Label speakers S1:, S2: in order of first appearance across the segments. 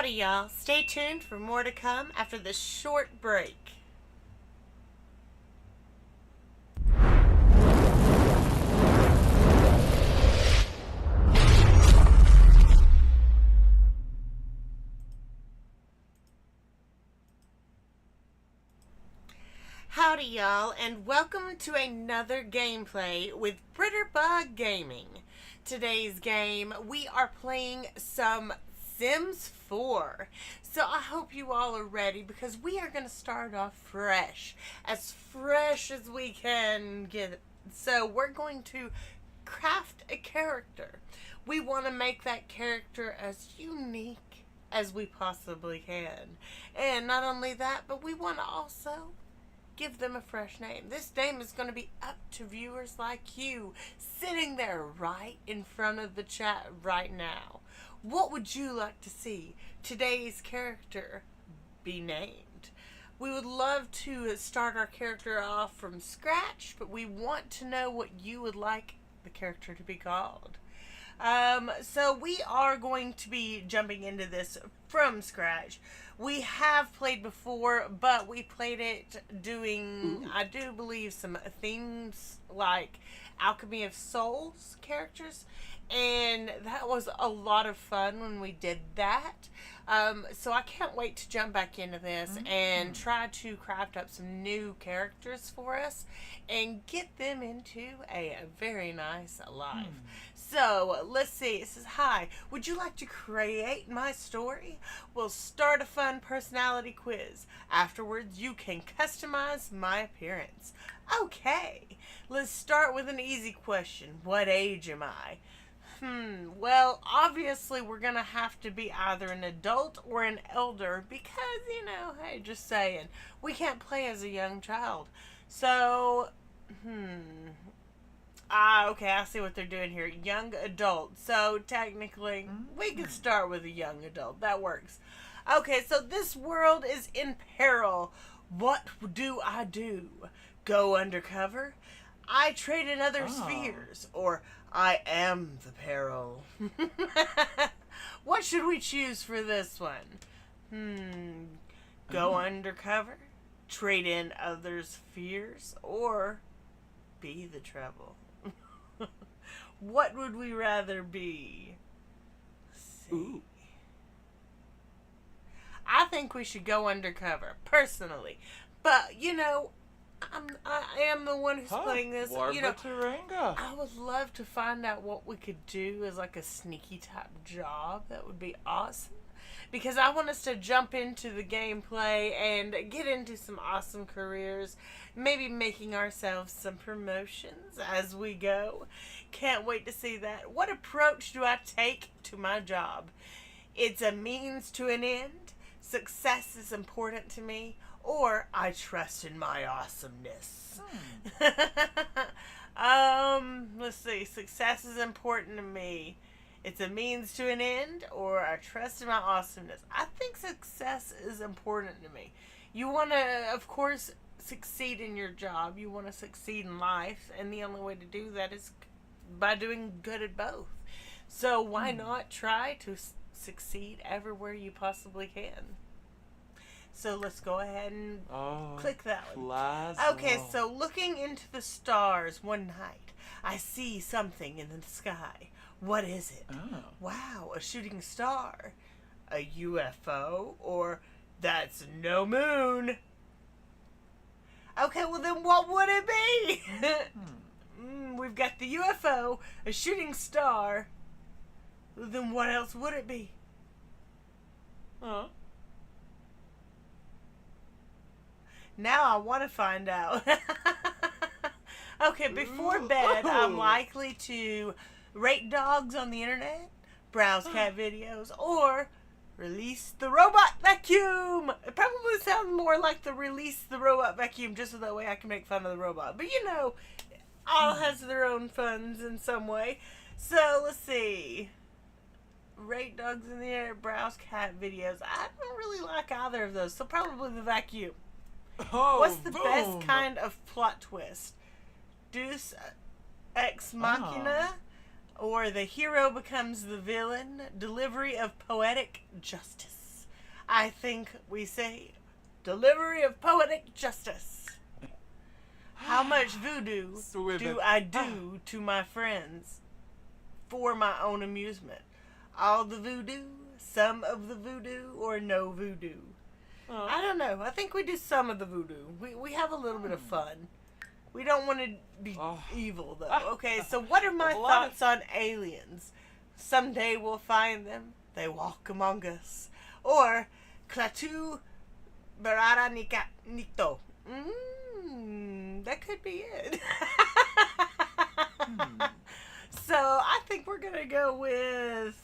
S1: Howdy, y'all. Stay tuned for more to come after this short break. Howdy, y'all, and welcome to another gameplay with Britterbug Gaming. Today's game, we are playing some Sims 4. So I hope you all are ready because we are going to start off fresh as we can get it. So we're going to craft a character. We want to make that character as unique as we possibly can. And not only that, but we want to also give them a fresh name. This name is going to be up to viewers like you, sitting there right in front of the chat right now. What would you like to see today's character be named? We would love to start our character off from scratch, but we want to know what you would like the character to be called. So we are going to be jumping into this from scratch. We have played before, but we played it doing, I do believe, some themes like Alchemy of Souls characters. And that was a lot of fun when we did that. So I can't wait to jump back into this and try to craft up some new characters for us and get them into a very nice life. So let's see. It says, hi, would you like to create my story? We'll start a fun personality quiz. Afterwards, you can customize my appearance. Okay, let's start with an easy question. What age am I? Well, obviously we're going to have to be either an adult or an elder because, you know, hey, just saying, we can't play as a young child. So, okay, I see what they're doing here. Young adult. So, technically, we could start with a young adult. That works. Okay, so this world is in peril. What do I do? Go undercover? I trade in other spheres, or I am the peril. What should we choose for this one? Go undercover, trade in others' fears, or be the trouble. What would we rather be? Let's see. I think we should go undercover, personally. But, you know, I am the one who's playing this. You know, I would love to find out what we could do as like a sneaky type job. That would be awesome. Because I want us to jump into the gameplay and get into some awesome careers. Maybe making ourselves some promotions as we go. Can't wait to see that. What approach do I take to my job? It's a means to an end. Success is important to me. Or I trust in my awesomeness. Let's see. Success is important to me. It's a means to an end, or I trust in my awesomeness. I think success is important to me. You want to, of course, succeed in your job. You want to succeed in life, and the only way to do that is by doing good at both. So why not try to succeed everywhere you possibly can? So let's go ahead and click that one. Okay, so looking into the stars one night, I see something in the sky. What is it? Wow, a shooting star. A UFO? Or that's no moon. Okay, well then what would it be? We've got the UFO, a shooting star. Then what else would it be? Now I want to find out. Okay, before bed, I'm likely to rate dogs on the internet, browse cat videos, or release the robot vacuum. It probably sounds more like the release the robot vacuum, just so that way I can make fun of the robot. But you know, all has their own funs in some way. So let's see. Rate dogs in the air, browse cat videos. I don't really like either of those, so probably the vacuum. What's the best kind of plot twist? Deus Ex Machina? Or the hero becomes the villain? Delivery of poetic justice. I think we say delivery of poetic justice. How much voodoo do I do to my friends for my own amusement? All the voodoo, some of the voodoo, or no voodoo? I don't know. I think we do some of the voodoo. We have a little bit of fun. We don't want to be evil, though. Okay, so what are my thoughts on aliens? Someday we'll find them. They walk among us. Or, Klatu Barara Nito. That could be it. So, I think we're going to go with...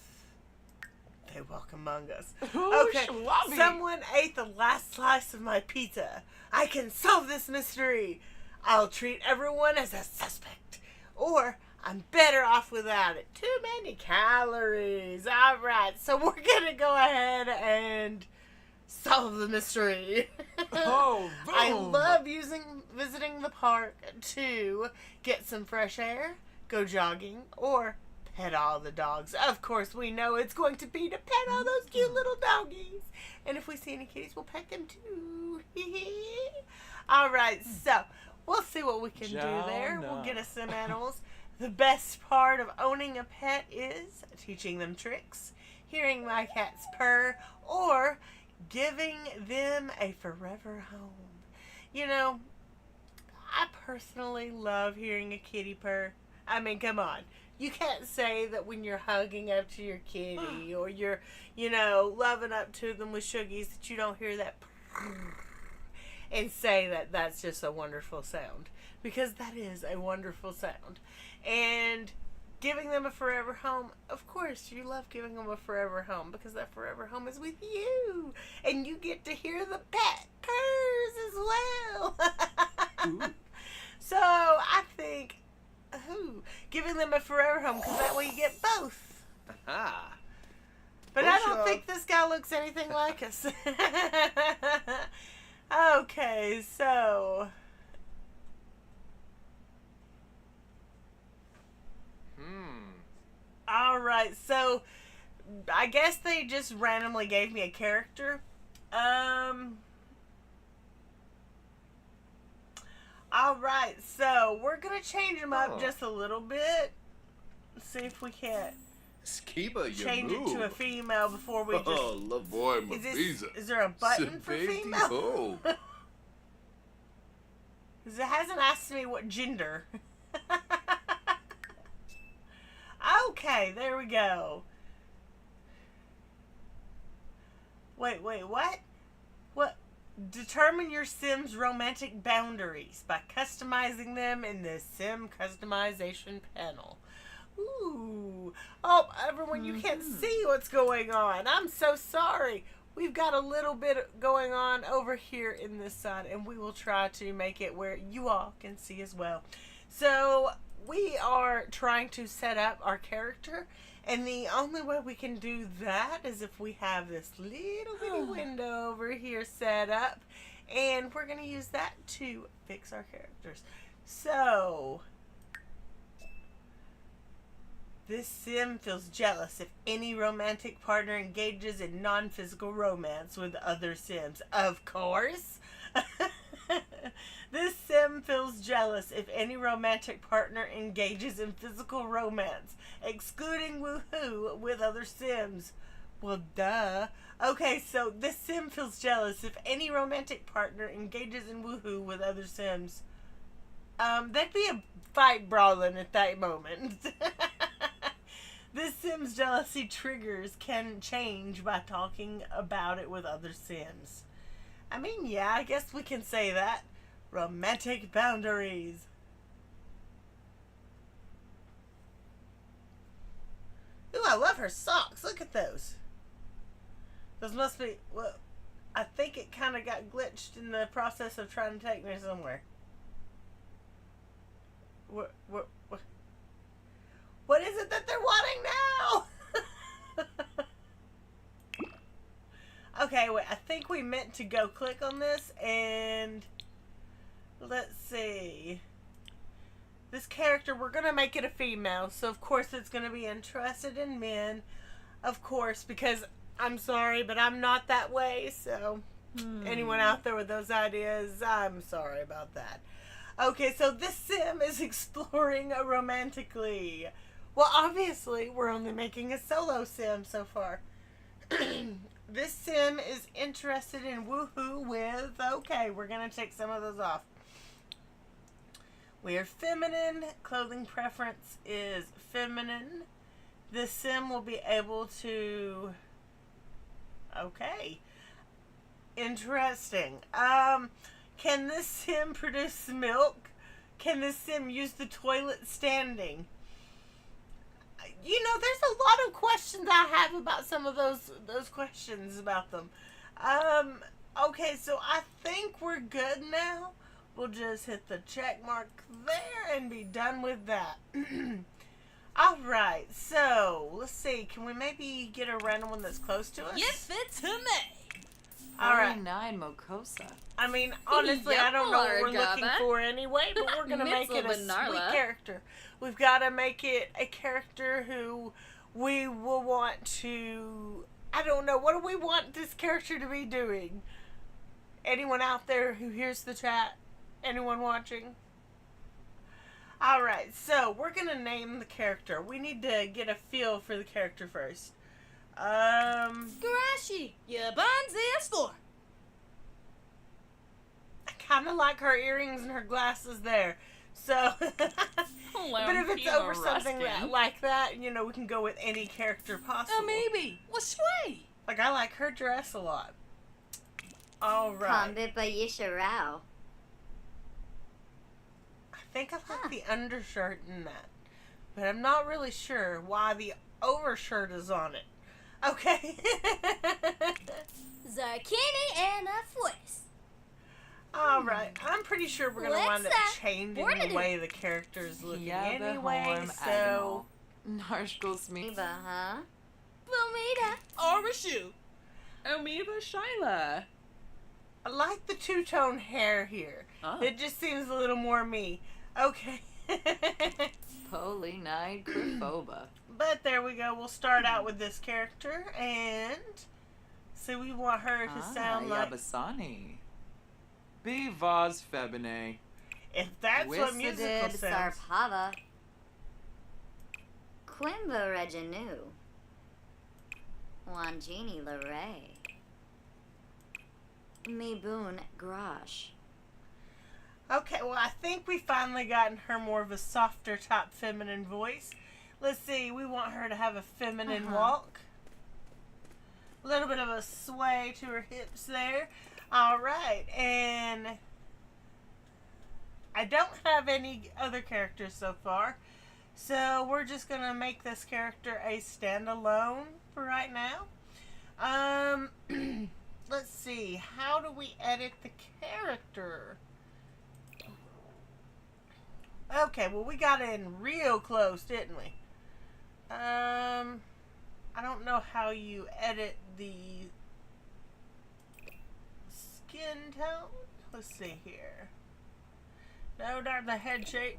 S1: They walk among us. Okay, someone ate the last slice of my pizza. I can solve this mystery. I'll treat everyone as a suspect. Or, I'm better off without it. Too many calories. Alright, so we're going to go ahead and solve the mystery. I love visiting the park to get some fresh air, go jogging, or pet all the dogs. Of course, we know it's going to be to pet all those cute little doggies. And if we see any kitties, we'll pet them too. Alright, so we'll see what we can do there. We'll get us some animals. The best part of owning a pet is teaching them tricks, hearing my cats purr, or giving them a forever home. You know, I personally love hearing a kitty purr. I mean, come on. You can't say that when you're hugging up to your kitty or you're, loving up to them with shuggies that you don't hear that purr and say that that's just a wonderful sound. Because that is a wonderful sound. And giving them a forever home, of course, you love giving them a forever home because that forever home is with you. And you get to hear the pet purrs as well. So, I think, giving them a forever home because that way you get both. But I don't think this guy looks anything like us. Okay, so... Alright, so I guess they just randomly gave me a character. Alright, so we're going to change him up just a little bit. See if we can't change it to a female before we just... Is there a button for female? Because it hasn't asked me what gender. Okay, there we go. Wait, what? What? Determine your Sim's romantic boundaries by customizing them in the Sim customization panel. Ooh. Oh, everyone, you can't see what's going on. I'm so sorry. We've got a little bit going on over here in this side, and we will try to make it where you all can see as well. So, we are trying to set up our character, and the only way we can do that is if we have this little bitty window over here set up, and we're going to use that to fix our characters. So, this Sim feels jealous if any romantic partner engages in non-physical romance with other Sims. Of course. This Sim feels jealous if any romantic partner engages in physical romance, excluding woohoo with other Sims. Well, duh. Okay, so this Sim feels jealous if any romantic partner engages in woohoo with other Sims. That'd be a fight brawling at that moment. This Sim's jealousy triggers can change by talking about it with other Sims. I mean, yeah, I guess we can say that. Romantic boundaries. Ooh, I love her socks. Look at those. Those must be... Well, I think it kind of got glitched in the process of trying to take me somewhere. What is it that they're wanting now? Okay, wait. I think we meant to go click on this and... Let's see. This character, we're going to make it a female. So, of course, it's going to be interested in men. Of course, because I'm sorry, but I'm not that way, so anyone out there with those ideas, I'm sorry about that. Okay, so this sim is exploring romantically. Well, obviously, we're only making a solo sim so far. This sim is interested in woohoo with, okay, we're going to take some of those off. We are feminine. Clothing preference is feminine. This sim will be able to, okay, interesting. Can this sim produce milk? Can this sim use the toilet standing? You know, there's a lot of questions I have about some of those questions about them. Okay, so I think we're good now. We'll just hit the check mark there and be done with that. Alright, so let's see. Can we maybe get a random one that's close to us?
S2: Give it to me.
S1: Alright.
S3: 49 Mocosa.
S1: I mean, honestly, I don't know what we're looking
S2: Gaba.
S1: for anyway, but we're going to make it a sweet character. We've got to make it a character who we will want to... I don't know. What do we want this character to be doing? Anyone out there who hears the chat? Anyone watching? Alright, so we're going to name the character. We need to get a feel for the character first.
S2: Garashi, your bonds is for.
S1: I kind of like her earrings and her glasses there. So, but if it's over something like that, you know, we can go with any character possible.
S2: Maybe. What's way?
S1: Like, I like her dress a lot. Alright. I think I like the undershirt in that. But I'm not really sure why the overshirt is on it. Okay.
S2: Zucchini and a fwist.
S1: Alright. I'm pretty sure we're going to wind up changing the way the character's looking anyway, so...
S3: Narshkosmi.
S2: huh? Bumida.
S3: Orishu. Amoeba Shyla.
S1: I like the two-tone hair here.
S3: Oh.
S1: It just seems a little more me. Okay.
S3: Poly-9 Crifoba.
S1: But there we go. We'll start out with this character, and so we want her to sound like...
S4: Yabasani. Be Vaz Febine.
S1: If that's what musical sounds.
S5: Sarpava. Quimba Reginu. Wangini Laray. Meboon Grosh.
S1: Okay, well, I think we finally gotten her more of a softer type feminine voice. Let's see, we want her to have a feminine walk. A little bit of a sway to her hips there. Alright, and I don't have any other characters so far. So we're just going to make this character a standalone for right now. Let's see, how do we edit the character? Okay, well, we got in real close, didn't we? I don't know how you edit the skin tone. Let's see here. No, not the head shape.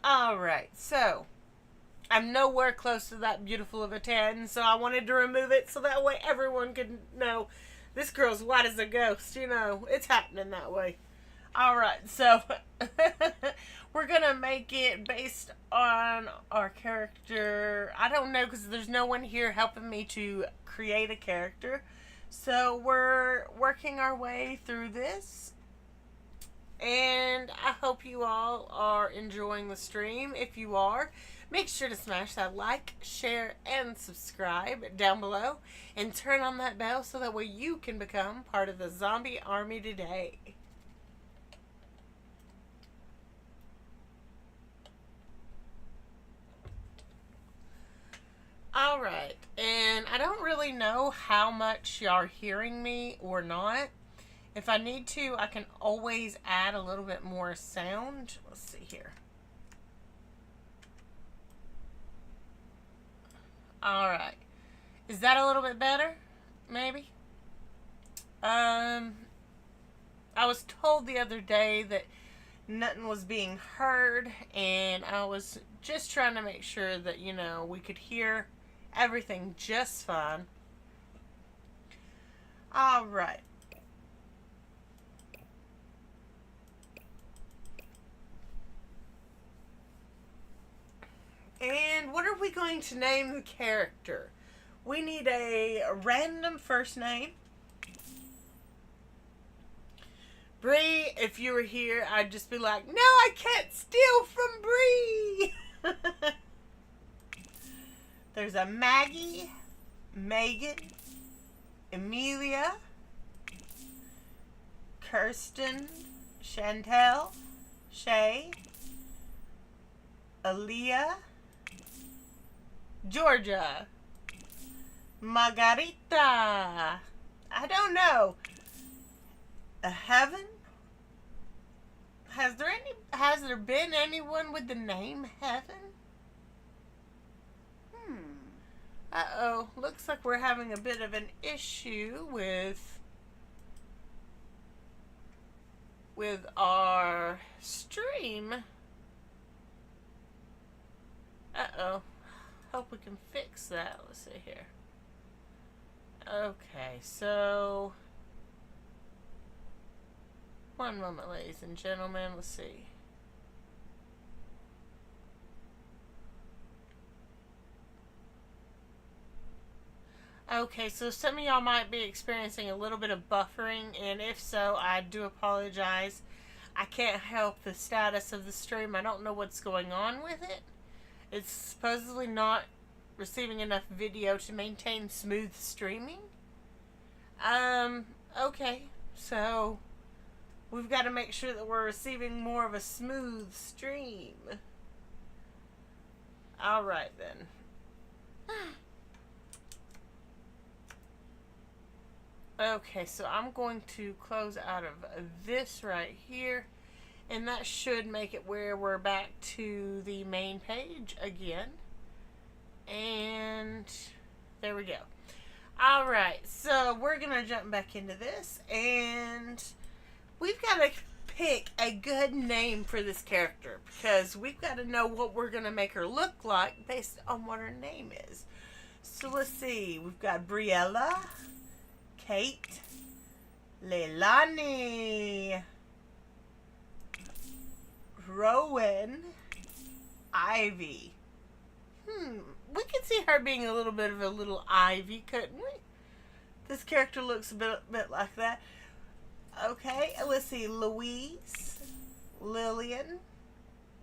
S1: Alright, so I'm nowhere close to that beautiful of a 10, so I wanted to remove it so that way everyone could know this girl's white as a ghost. You know, it's happening that way. Alright, so we're going to make it based on our character. I don't know because there's no one here helping me to create a character. So we're working our way through this. And I hope you all are enjoying the stream. If you are, make sure to smash that like, share, and subscribe down below. And turn on that bell so that way you can become part of the zombie army today. Alright, and I don't really know how much y'all are hearing me or not. If I need to, I can always add a little bit more sound. Let's see here. Alright. Is that a little bit better? Maybe? I was told the other day that nothing was being heard, and I was just trying to make sure that, you know, we could hear everything just fine. Alright. And what are we going to name the character? We need a random first name. Bree, if you were here, I'd just be like, no, I can't steal from Bree. There's a Maggie, Megan, Amelia, Kirsten, Chantel, Shay, Aaliyah, Georgia, Margarita. I don't know. A Heaven? Has there been anyone with the name Heaven? Uh-oh. Looks like we're having a bit of an issue with our stream. Uh-oh. Hope we can fix that. Let's see here. Okay, so one moment, ladies and gentlemen. Let's see. Okay, so some of y'all might be experiencing a little bit of buffering, and if so, I do apologize. I can't help the status of the stream. I don't know what's going on with it. It's supposedly not receiving enough video to maintain smooth streaming. Okay, so we've got to make sure that we're receiving more of a smooth stream. Alright then. Okay, so I'm going to close out of this right here, and that should make it where we're back to the main page again. And there we go. Alright, so we're going to jump back into this, and we've got to pick a good name for this character, because we've got to know what we're going to make her look like based on what her name is. So let's see, we've got Briella, Kate, Leilani, Rowan, Ivy. We could see her being a little bit of a little Ivy, couldn't we? This character looks a bit like that. Okay, let's see. Louise, Lillian.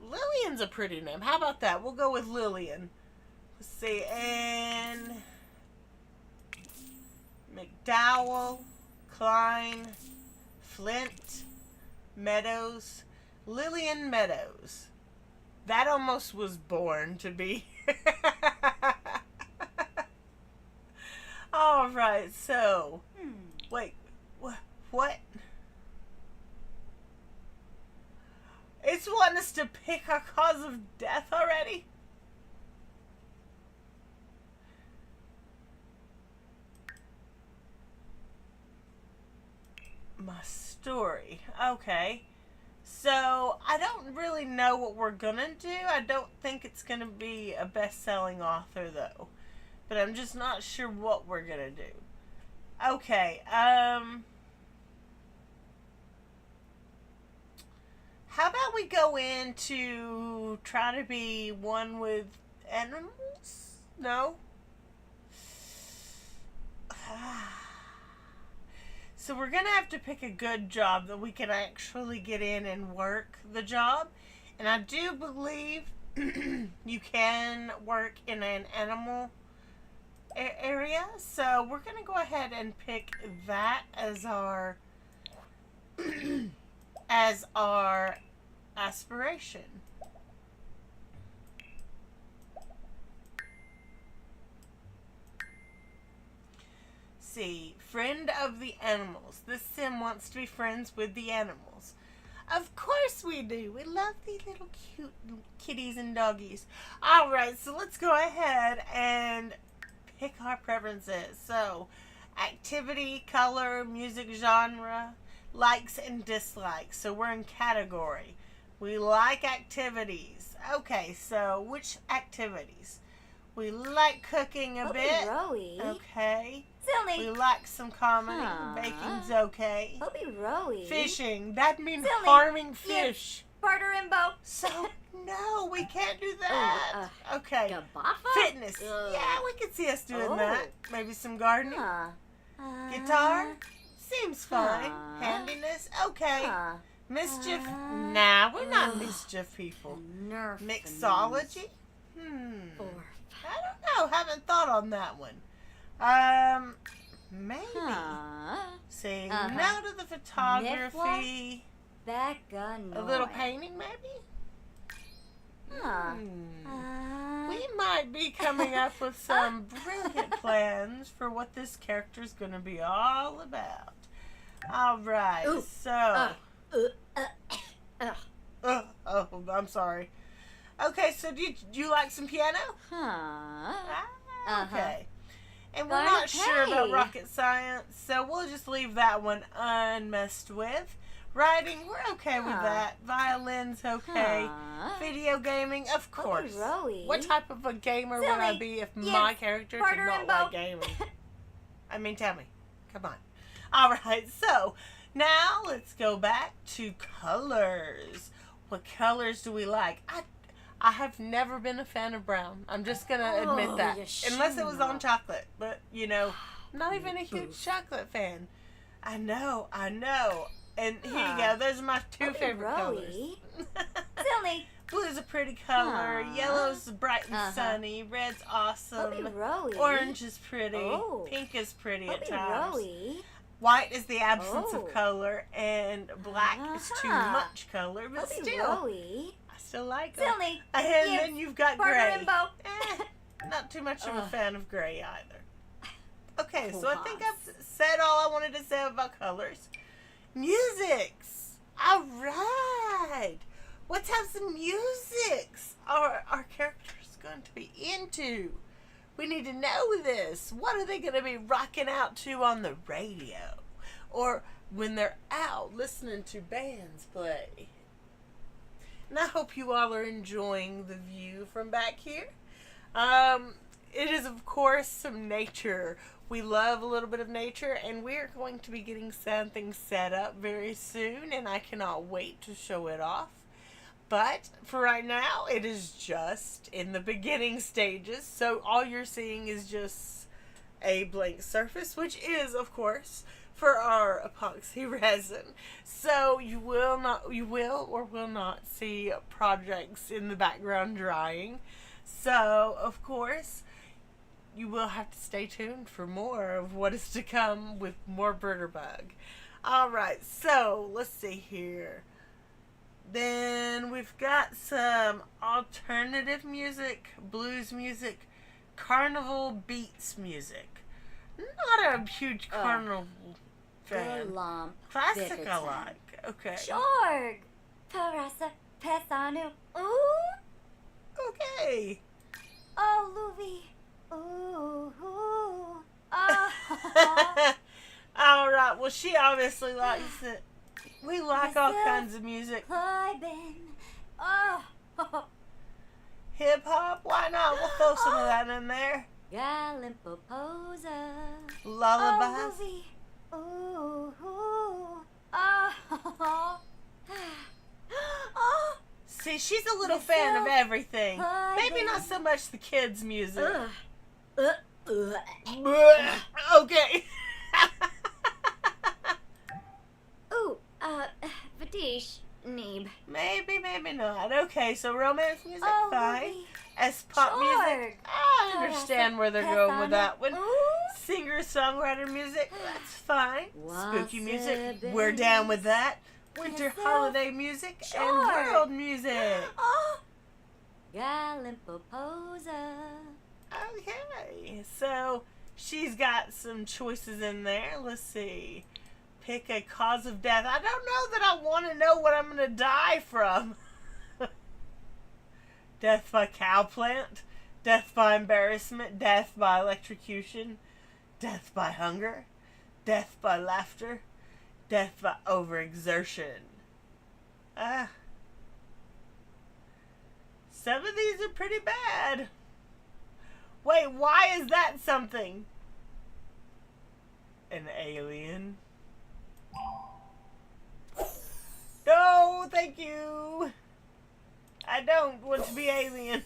S1: Lillian's a pretty name. How about that? We'll go with Lillian. Let's see, and McDowell, Klein, Flint, Meadows, Lillian Meadows. That almost was born to be. Alright, so. Wait, what? It's wanting us to pick our cause of death already? My story. Okay. So, I don't really know what we're gonna do. I don't think it's gonna be a best-selling author, though. But I'm just not sure what we're gonna do. Okay, how about we go into try to be one with animals? No? So we're going to have to pick a good job that we can actually get in and work the job. And I do believe you can work in an animal area. So we're going to go ahead and pick that as our as our aspiration. See, friend of the animals. This sim wants to be friends with the animals. Of course we do. We love these little cute kitties and doggies. Alright, so let's go ahead and pick our preferences. So, activity, color, music genre, likes and dislikes. So we're in category. We like activities. Okay, so which activities? We like cooking a bit.
S5: Rowie.
S1: Okay. We
S5: Silly.
S1: like some comedy.
S5: Huh.
S1: Baking's okay.
S5: Bobby Rowie.
S1: Fishing. That means
S5: Silly.
S1: harming fish.
S5: Barter and Bo.
S1: So, no, we can't do that. Okay.
S5: Gabaffa.
S1: Fitness.
S5: Ugh.
S1: Yeah, we could see us doing
S5: Oh.
S1: that. Maybe some gardening.
S5: Huh.
S1: Guitar. Seems fine.
S5: Huh.
S1: Handiness. Okay.
S5: Huh.
S1: Mischief. Nah, we're not mischief people.
S5: Nerf.
S1: Mixology.
S5: Or.
S1: I don't know. Haven't thought on that one. Maybe. Saying no to the photography.
S5: Becca.
S1: A little painting, maybe?
S5: Huh.
S1: We might be coming up with some brilliant plans for what this character's going to be all about. All right,
S5: Ooh.
S1: so... oh, I'm sorry. Okay, so do you like some piano? Okay. And we're not sure about rocket science, so we'll just leave that one unmessed with. Writing, we're okay with that. Violin's okay. Video gaming, of course. What type of a gamer would I be if my character did not like gaming? I mean, tell me. Come on. All right, so now let's go back to colors. What colors do we like? I have never been a fan of brown. I'm just going to admit that. Unless it was on chocolate. But, you know, not even a huge chocolate fan. I know. And here you go. Those are my two favorite colors.
S5: Silly.
S1: Blue's a pretty color. Yellow's bright and sunny. Red's awesome. Orange is pretty. Pink is pretty at times. White is the absence of color. And black is too much color. But still, I still like them.
S5: Silly.
S1: And then you've got gray.
S5: Barter
S1: Not too much of a fan of gray either. Okay, so I think I've said all I wanted to say about colors. Musics. All right. Let's have some musics. Our character's going to be into. We need to know this. What are they going to be rocking out to on the radio? Or when they're out listening to bands play? And I hope you all are enjoying the view from back here. It is, of course, some nature. We love a little bit of nature, and we're going to be getting something set up very soon, and I cannot wait to show it off. But for right now, it is just in the beginning stages, so all you're seeing is just a blank surface, which is, of course, for our epoxy resin. So you will or will not see projects in the background drying. So, of course, you will have to stay tuned for more of what is to come with more Britterbug. Alright, so let's see here. Then we've got some alternative music, blues music, carnival beats music. Not a huge carnival fan. Classic I like. Okay.
S5: Jorg. Parasa Pesanu. Ooh.
S1: Okay.
S5: Oh, Louie. Ooh. Oh.
S1: Alright, well she obviously likes it. We like all kinds of music.
S5: Oh.
S1: Hip hop, why not? We'll throw some of that in there.
S5: Galimpoposa.
S1: Lullabies.
S5: Oh, ooh. Oh. Oh.
S1: See, she's a little fan of everything. Maybe not so much the kids' music. Okay.
S5: Ooh, Vatish, Neeb.
S1: Maybe not. Okay, so romance music,
S5: Oh,
S1: fine.
S5: Louie.
S1: As pop
S5: Sure.
S1: music, I understand where they're going with that one.
S5: Ooh.
S1: Singer-songwriter music, that's fine. Spooky music,
S5: Wasabi.
S1: we're down with that. Winter
S5: Myself.
S1: holiday music and
S5: Sure.
S1: world music.
S5: Oh. Galimpoposa.
S1: Okay, so she's got some choices in there. Let's see. Pick a cause of death. I don't know that I want to know what I'm going to die from. Death by cowplant. Death by embarrassment. Death by electrocution. Death by hunger. Death by laughter. Death by overexertion. Some of these are pretty bad. Wait, why is that something? An alien? No, thank you. I don't want to be alien.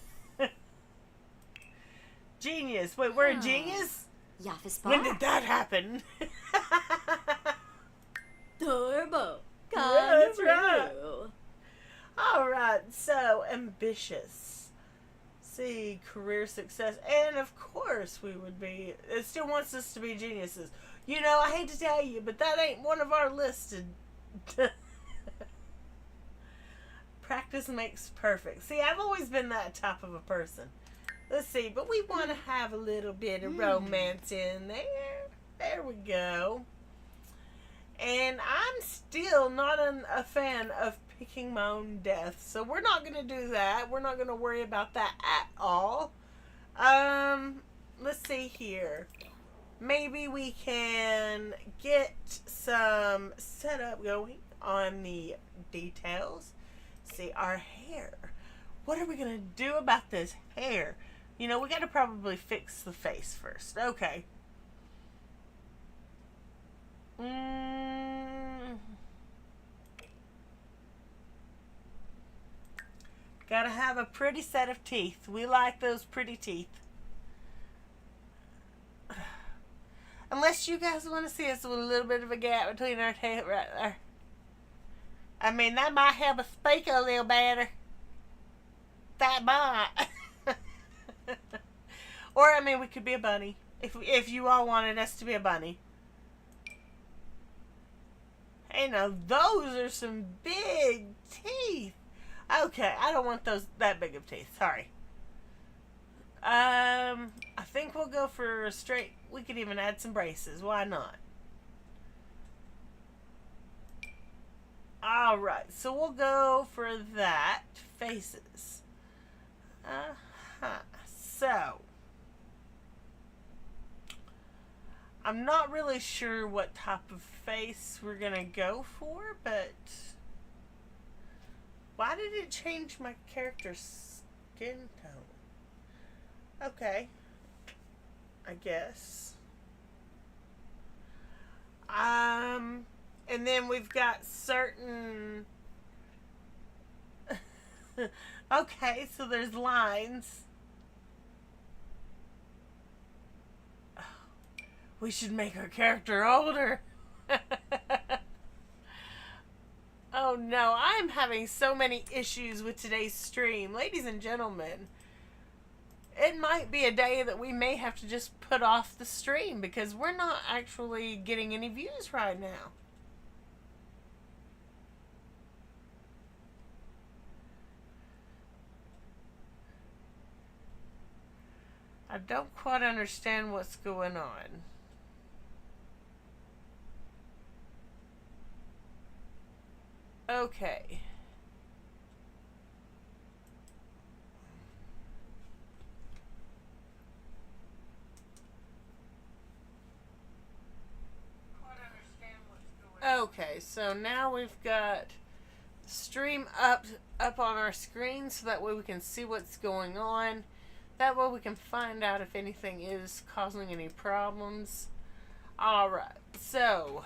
S1: Genius. Wait, we're a genius?
S5: Yaffis
S1: When did that happen?
S2: Turbo.
S1: Yeah, that's right. Alright, so ambitious. See, career success. And of course we would be. It still wants us to be geniuses. You know, I hate to tell you, but that ain't one of our listed. Practice makes perfect. See, I've always been that type of a person. Let's see, but we want to have a little bit of romance in there. There we go. And I'm still not a fan of picking my own death, so we're not going to do that. We're not going to worry about that at all. Let's see here. Maybe we can get some setup going on the details. See, our hair. What are we going to do about this hair? You know, we got to probably fix the face first. Okay. Gotta have a pretty set of teeth. We like those pretty teeth. Unless you guys want to see us with a little bit of a gap between our teeth right there. I mean, that might help us speak a little better. That might. Or, I mean, we could be a bunny. If you all wanted us to be a bunny. Hey, now, those are some big teeth. Okay, I don't want that big of teeth. Sorry. I think we'll go for a straight. We could even add some braces. Why not? Alright, so we'll go for that. Faces. So, I'm not really sure what type of face we're gonna go for, but why did it change my character's skin tone? Okay, I guess. And then we've got certain. Okay, so there's lines. We should make our character older. Oh no, I'm having so many issues with today's stream. Ladies and gentlemen, it might be a day that we may have to just put off the stream because we're not actually getting any views right now. I don't quite understand what's going on. Okay. Okay, so now we've got stream up on our screen so that way we can see what's going on. That way we can find out if anything is causing any problems. Alright, so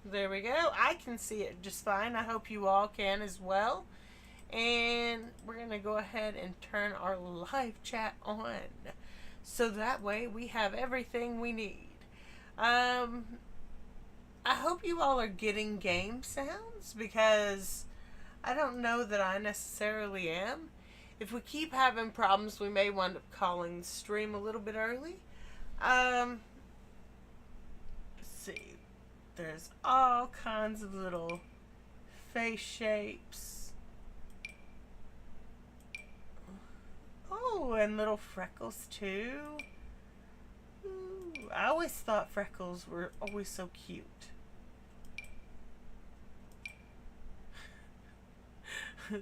S1: there we go. I can see it just fine. I hope you all can as well. And we're going to go ahead and turn our live chat on. So that way we have everything we need. I hope you all are getting game sounds because I don't know that I necessarily am. If we keep having problems, we may wind up calling the stream a little bit early. Let's see. There's all kinds of little face shapes. Oh, and little freckles too. Ooh, I always thought freckles were always so cute.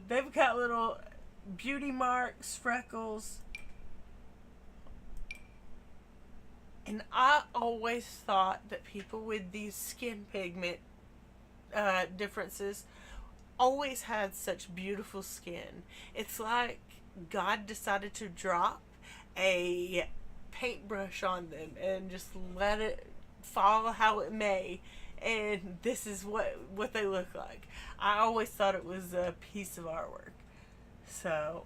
S1: They've got little beauty marks, freckles. And I always thought that people with these skin pigment differences always had such beautiful skin. It's like God decided to drop a paintbrush on them and just let it fall how it may, and this is what they look like. I always thought it was a piece of artwork. So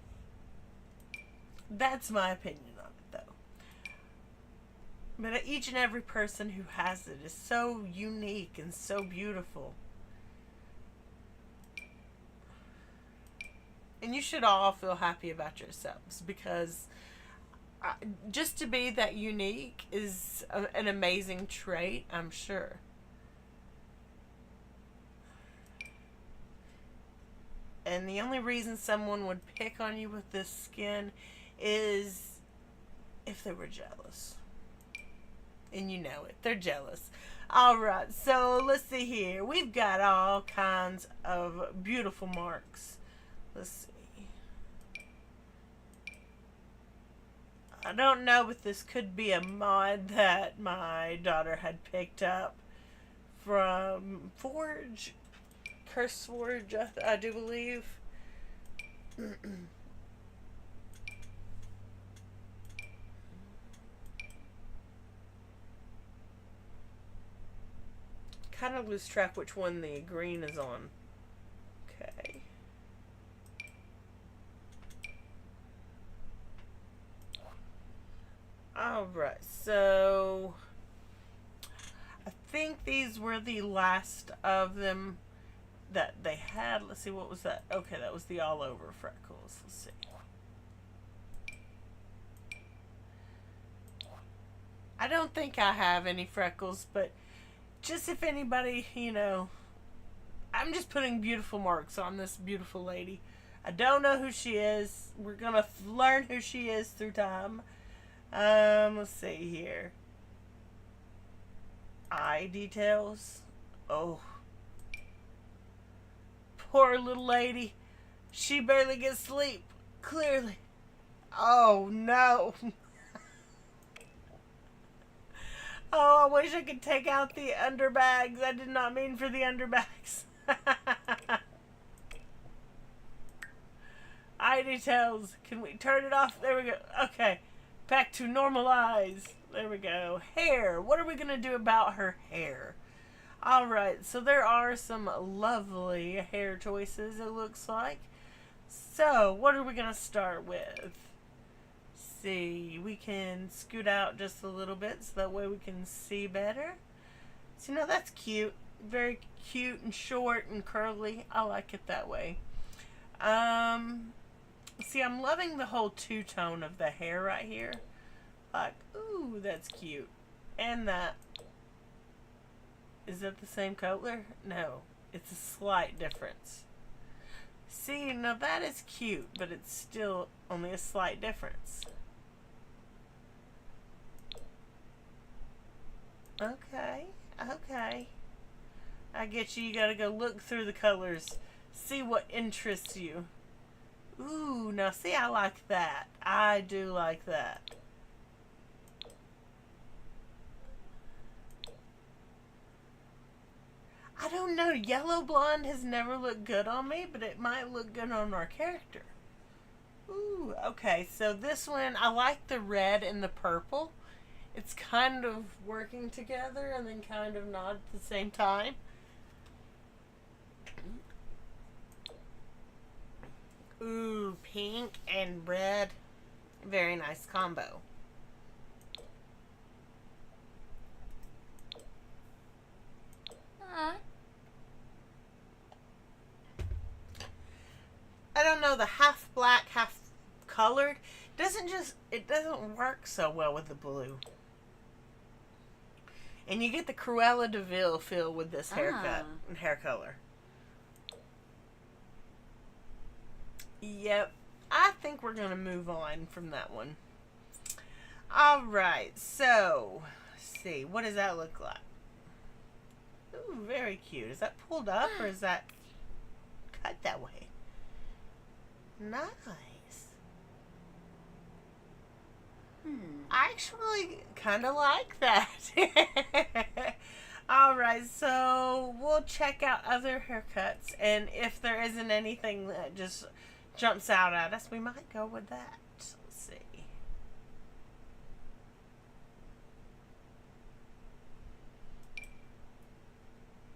S1: that's my opinion on it, though. But each and every person who has it is so unique and so beautiful. And you should all feel happy about yourselves, because just to be that unique is an amazing trait, I'm sure. And the only reason someone would pick on you with this skin is if they were jealous. And you know it. They're jealous. Alright, so let's see here. We've got all kinds of beautiful marks. Let's see. I don't know, but this could be a mod that my daughter had picked up from Forge. Curse Forge, I do believe. Kind of lose track which one the green is on. Okay. Alright, so I think these were the last of them that they had. Let's see, what was that? Okay, that was the all over freckles. Let's see. I don't think I have any freckles, but just if anybody, you know, I'm just putting beautiful marks on this beautiful lady. I don't know who she is. We're gonna learn who she is through time. Let's see here. Eye details. Oh. Poor little lady. She barely gets sleep. Clearly. Oh, no. Oh, I wish I could take out the underbags. I did not mean for the underbags. Eye details. Can we turn it off? There we go. Okay. Back to normal eyes. There we go. Hair. What are we going to do about her hair? Alright, so there are some lovely hair choices, it looks like. So, what are we going to start with? See, we can scoot out just a little bit so that way we can see better. So, you know, that's cute. Very cute and short and curly. I like it that way. See, I'm loving the whole two-tone of the hair right here. Like, ooh, that's cute. And that. Is that the same color? No. It's a slight difference. See, now that is cute, but it's still only a slight difference. Okay. Okay. I get you. You gotta go look through the colors. See what interests you. Ooh, now see, I like that. I do like that. I don't know. Yellow blonde has never looked good on me, but it might look good on our character. Ooh, okay. So this one, I like the red and the purple. It's kind of working together and then kind of not at the same time. Ooh, pink and red. Very nice combo. I don't know, the half black, half colored it doesn't work so well with the blue. And you get the Cruella de Vil feel with this haircut and hair color. Yep. I think we're going to move on from that one. Alright, so, let's see. What does that look like? Ooh, very cute. Is that pulled up or is that cut that way? Nice. I actually kind of like that. Alright, so we'll check out other haircuts, and if there isn't anything that just jumps out at us, we might go with that. Let's see.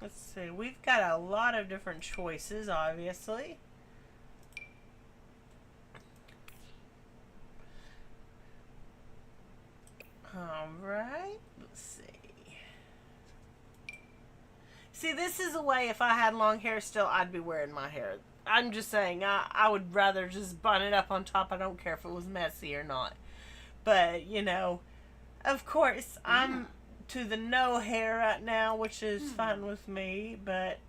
S1: Let's see. We've got a lot of different choices, obviously. Alright. Let's see. See, this is a way, if I had long hair still, I'd be wearing my hair. I'm just saying, I would rather just bun it up on top. I don't care if it was messy or not. But, you know, of course, I'm to the no hair right now, which is fine with me, but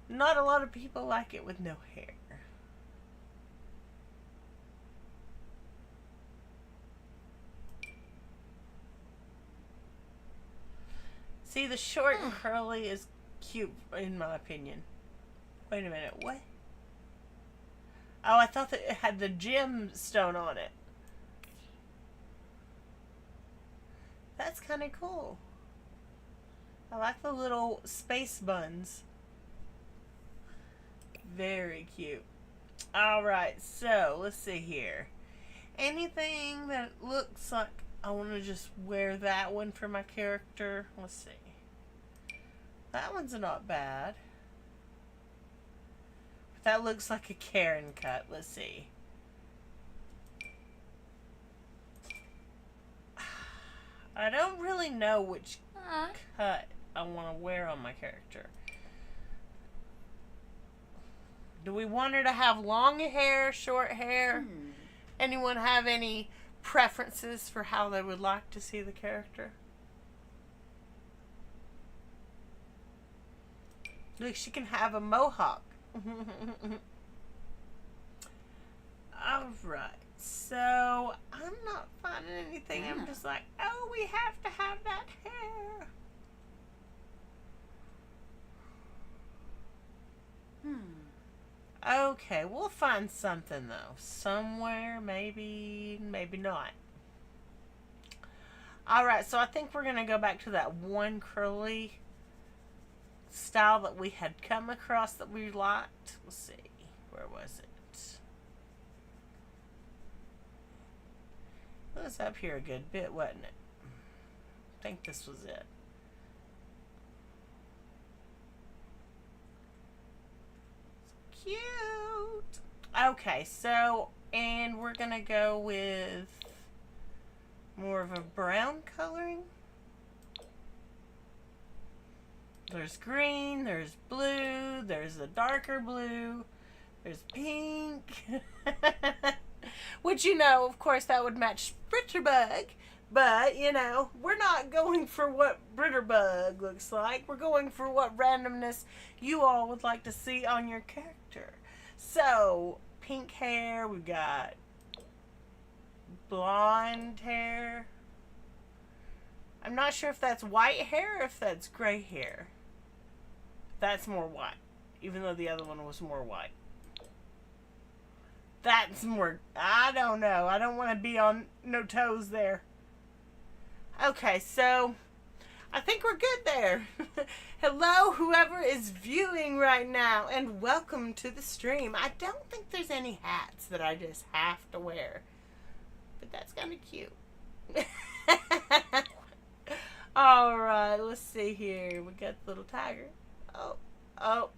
S1: not a lot of people like it with no hair. See, the short and curly is cute, in my opinion. Wait a minute, what? Oh, I thought that it had the gemstone on it. That's kind of cool. I like the little space buns. Very cute. Alright, so let's see here. Anything that looks like I want to just wear that one for my character. Let's see. That one's not bad. That looks like a Karen cut. Let's see. I don't really know which cut I want to wear on my character. Do we want her to have long hair, short hair? Anyone have any preferences for how they would like to see the character? Look, she can have a mohawk. Alright, so I'm not finding anything. I'm just like, oh, we have to have that hair. Okay, we'll find something though. Somewhere, maybe, maybe not. Alright, so I think we're going to go back to that one curly style that we had come across that we liked. Let's see. Where was it? It was up here a good bit, wasn't it? I think this was it. Cute. Okay, so, and we're gonna go with more of a brown coloring. There's green, there's blue, there's a darker blue, there's pink. Which, you know, of course that would match Britterbug. But, you know, we're not going for what Britterbug looks like. We're going for what randomness you all would like to see on your character. So, pink hair, we've got blonde hair. I'm not sure if that's white hair or if that's gray hair. That's more white, even though the other one was more white. That's more, I don't know. I don't want to be on no toes there. Okay, so I think we're good there. Hello, whoever is viewing right now, and welcome to the stream. I don't think there's any hats that I just have to wear, but that's kind of cute. Alright, let's see here. We got the little tiger. Oh,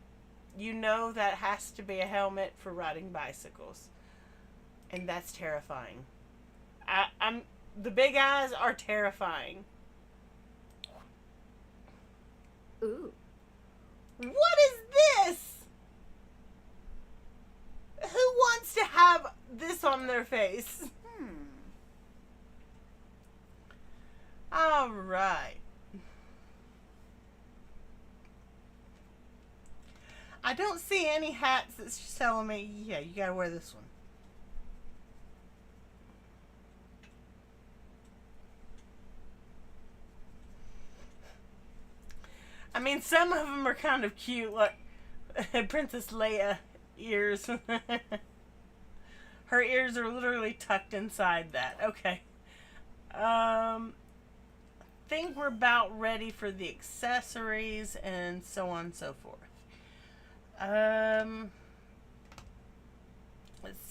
S1: you know that has to be a helmet for riding bicycles. And that's terrifying. The big eyes are terrifying.
S5: Ooh.
S1: What is this? Who wants to have this on their face? Alright. I don't see any hats that's just telling me, yeah, you gotta wear this one. I mean, some of them are kind of cute, like Princess Leia ears. Her ears are literally tucked inside that. Okay. I think we're about ready for the accessories and so on and so forth.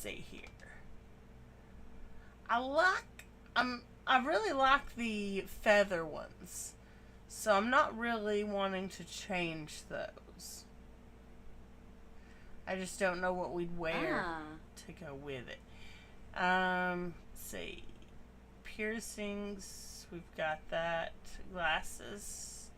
S1: see here. I really like the feather ones. So I'm not really wanting to change those. I just don't know what we'd wear to go with it. Let's see. Piercings, we've got that. Glasses.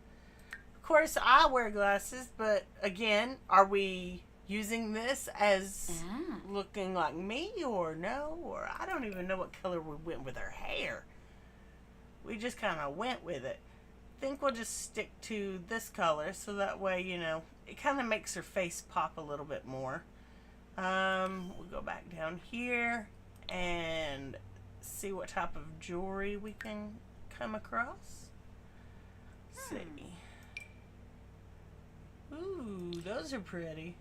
S1: Of course, I wear glasses, but again, are we using this as looking like me or no? Or I don't even know what color we went with her hair. We just kind of went with it. I think we'll just stick to this color so that way, you know, it kind of makes her face pop a little bit more. We'll go back down here and see what type of jewelry we can come across. Let's see. Ooh, those are pretty.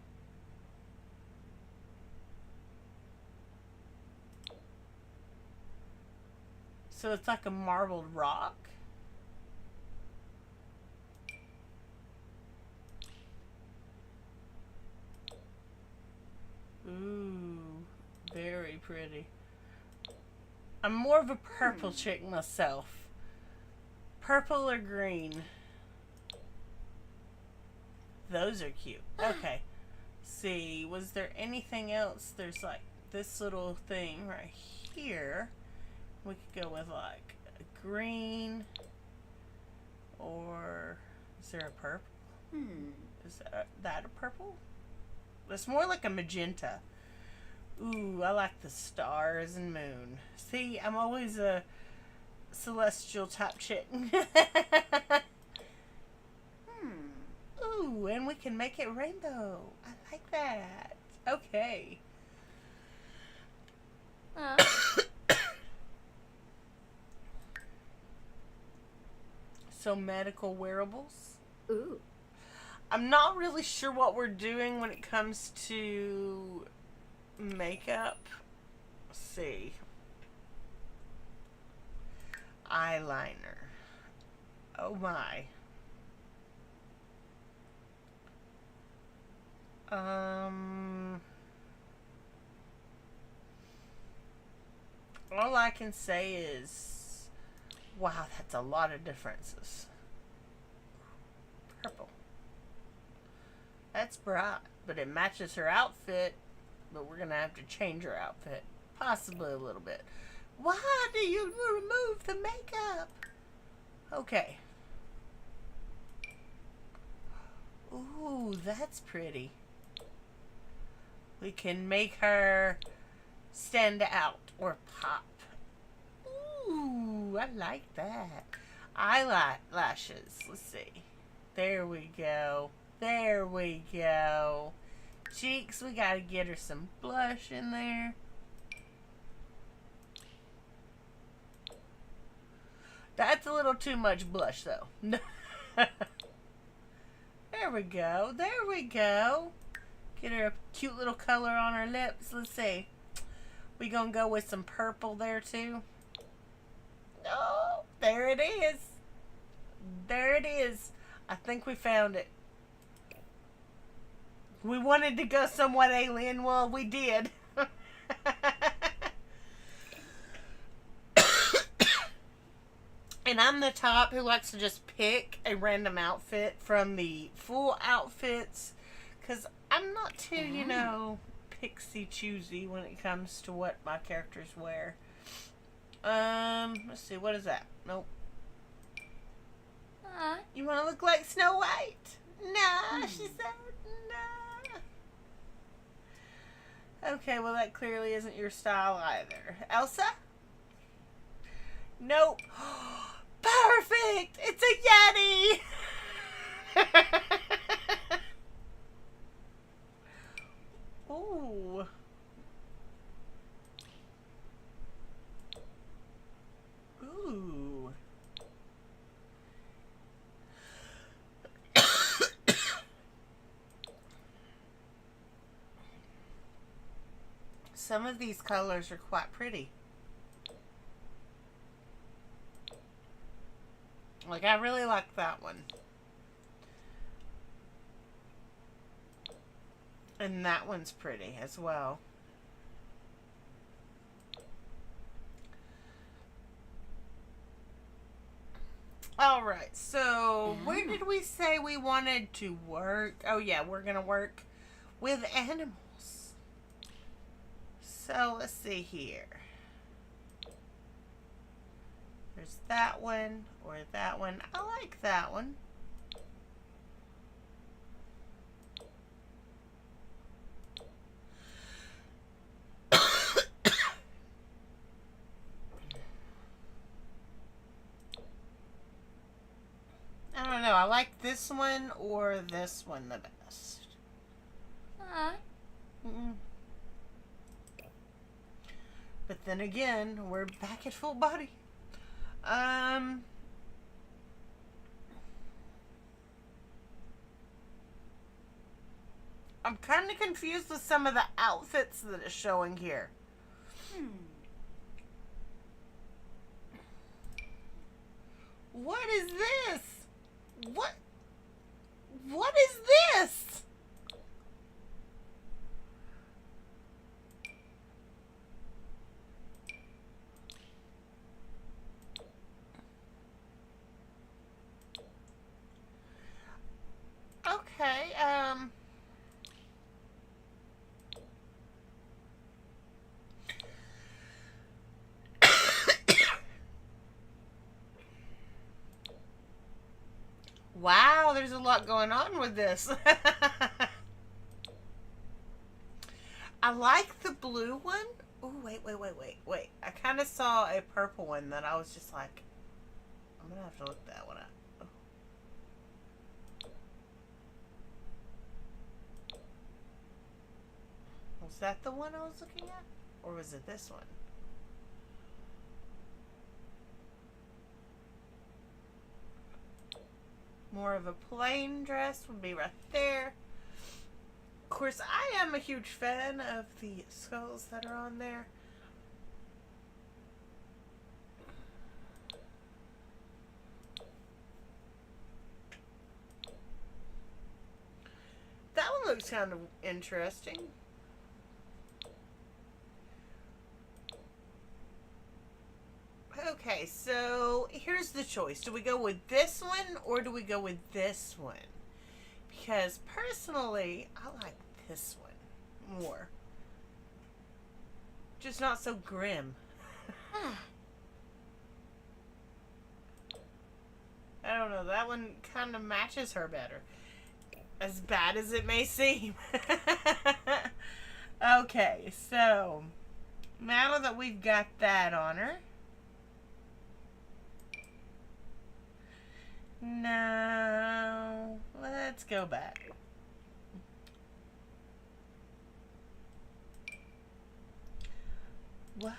S1: So it's like a marbled rock. Ooh, very pretty. I'm more of a purple chick myself. Purple or green? Those are cute. Okay. See, was there anything else? There's like this little thing right here. We could go with like a green, or is there a purple? Is that a purple? It's more like a magenta. Ooh, I like the stars and moon. See, I'm always a celestial type chick. Ooh, and we can make it rainbow. I like that. Okay. So medical wearables.
S5: Ooh.
S1: I'm not really sure what we're doing when it comes to makeup. Let's see. Eyeliner. Oh my. All I can say is, wow, that's a lot of differences. Purple. That's bright, but it matches her outfit, but we're gonna have to change her outfit. Possibly a little bit. Why do you remove the makeup? Okay. Ooh, that's pretty. We can make her stand out or pop. Ooh, I like that. Eyelashes. Let's see. There we go. There we go. Cheeks, we gotta get her some blush in there. That's a little too much blush, though. There we go. There we go. Get her a cute little color on her lips. Let's see. We gonna go with some purple there, too. Oh, there it is. There it is. I think we found it. We wanted to go somewhat alien. Well, we did. And I'm the type who likes to just pick a random outfit from the full outfits. Because I'm not too, you know, pixie-choosy when it comes to what my characters wear. Let's see. What is that? Nope. You want to look like Snow White? Nah, she said. Nah. Okay, well that clearly isn't your style either. Elsa? Nope. Perfect! It's a Yeti! Ooh. Ooh. Some of these colors are quite pretty. Like, I really like that one. And that one's pretty as well. Alright, so where did we say we wanted to work? Oh yeah, we're gonna work with animals. So let's see here. There's that one or that one. I like that one. I don't know. I like this one or this one the best. But then again, we're back at full body. I'm kind of confused with some of the outfits that it's showing here. What is this? What is this? Okay, wow, there's a lot going on with this. I like the blue one. Oh, wait. I kind of saw a purple one that I was just like, I'm going to have to look that one up. Oh. Was that the one I was looking at? Or was it this one? More of a plain dress would be right there. Of course, I am a huge fan of the skulls that are on there. That one looks kind of interesting. Okay, so here's the choice. Do we go with this one or do we go with this one? Because personally, I like this one more. Just not so grim. I don't know, that one kind of matches her better. As bad as it may seem. Okay, so now that we've got that on her, now let's go back. What?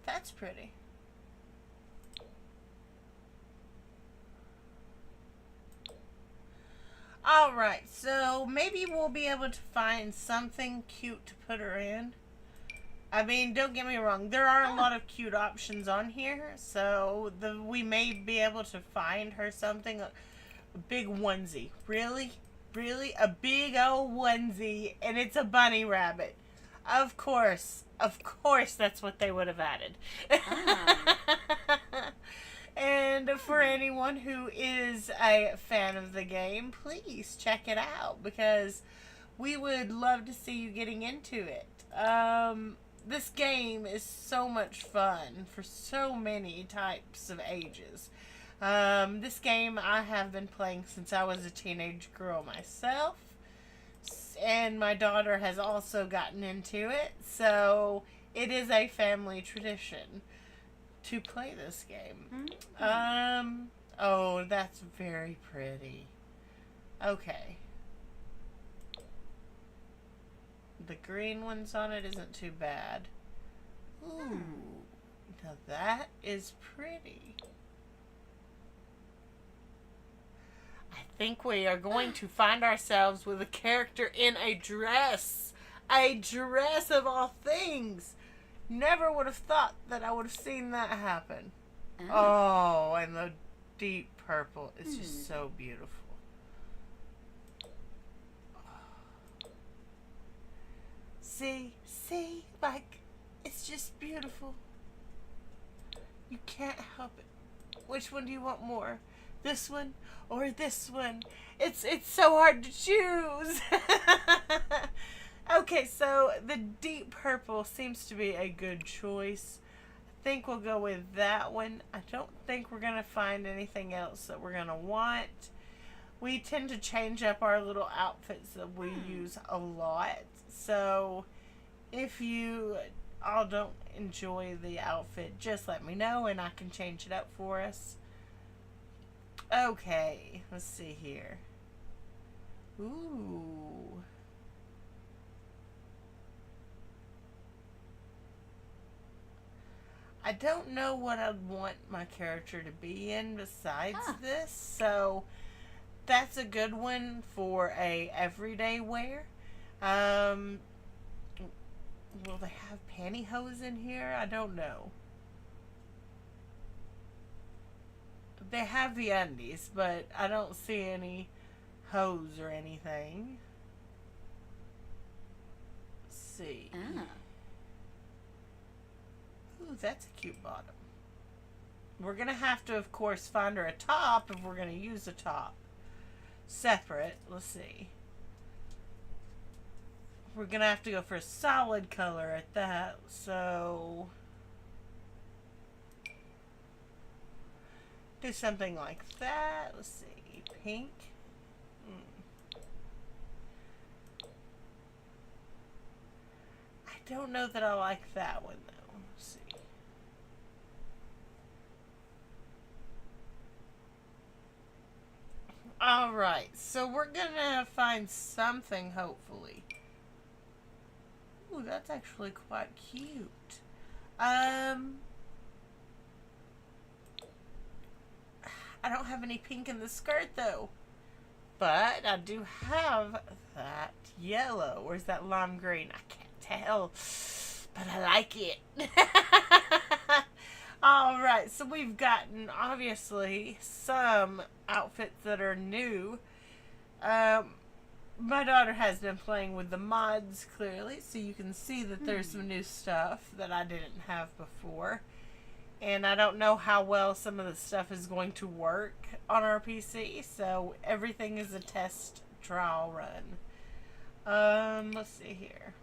S1: That's pretty. Alright, so maybe we'll be able to find something cute to put her in. I mean, don't get me wrong, there are a lot of cute options on here, so we may be able to find her something. A big onesie. Really? Really? A big old onesie, and it's a bunny rabbit. Of course that's what they would have added. And for anyone who is a fan of the game, please check it out, because we would love to see you getting into it. This game is so much fun for so many types of ages. This game I have been playing since I was a teenage girl myself, and my daughter has also gotten into it, so it is a family tradition to play this game. Oh, that's very pretty. Okay. The green ones on it isn't too bad. Ooh, now that is pretty. I think we are going to find ourselves with a character in a dress. A dress of all things. Never would have thought that I would have seen that happen. Oh, and the deep purple is just so beautiful. See, like, it's just beautiful. You can't help it. Which one do you want more? This one or this one? It's so hard to choose. Okay, so the deep purple seems to be a good choice. I think we'll go with that one. I don't think we're going to find anything else that we're going to want. We tend to change up our little outfits that we use a lot. So if you all don't enjoy the outfit, just let me know and I can change it up for us. Okay, let's see here. Ooh. I don't know what I'd want my character to be in besides this, so that's a good one for a everyday wear. Will they have pantyhose in here? I don't know. They have the undies, but I don't see any hose or anything. Let's see. Ooh, that's a cute bottom. We're going to have to, of course, find her a top if we're going to use a top. Separate. Let's see. We're going to have to go for a solid color at that. So do something like that. Let's see. Pink. I don't know that I like that one, though. Let's see. Alright, so we're gonna find something, hopefully. Ooh, that's actually quite cute. I don't have any pink in the skirt, though. But I do have that yellow. Or is that lime green? I can't tell. But I like it. Alright, so we've gotten, obviously, some outfits that are new. My daughter has been playing with the mods, clearly, so you can see that there's some new stuff that I didn't have before. And I don't know how well some of the stuff is going to work on our PC, so everything is a test trial run. Let's see here.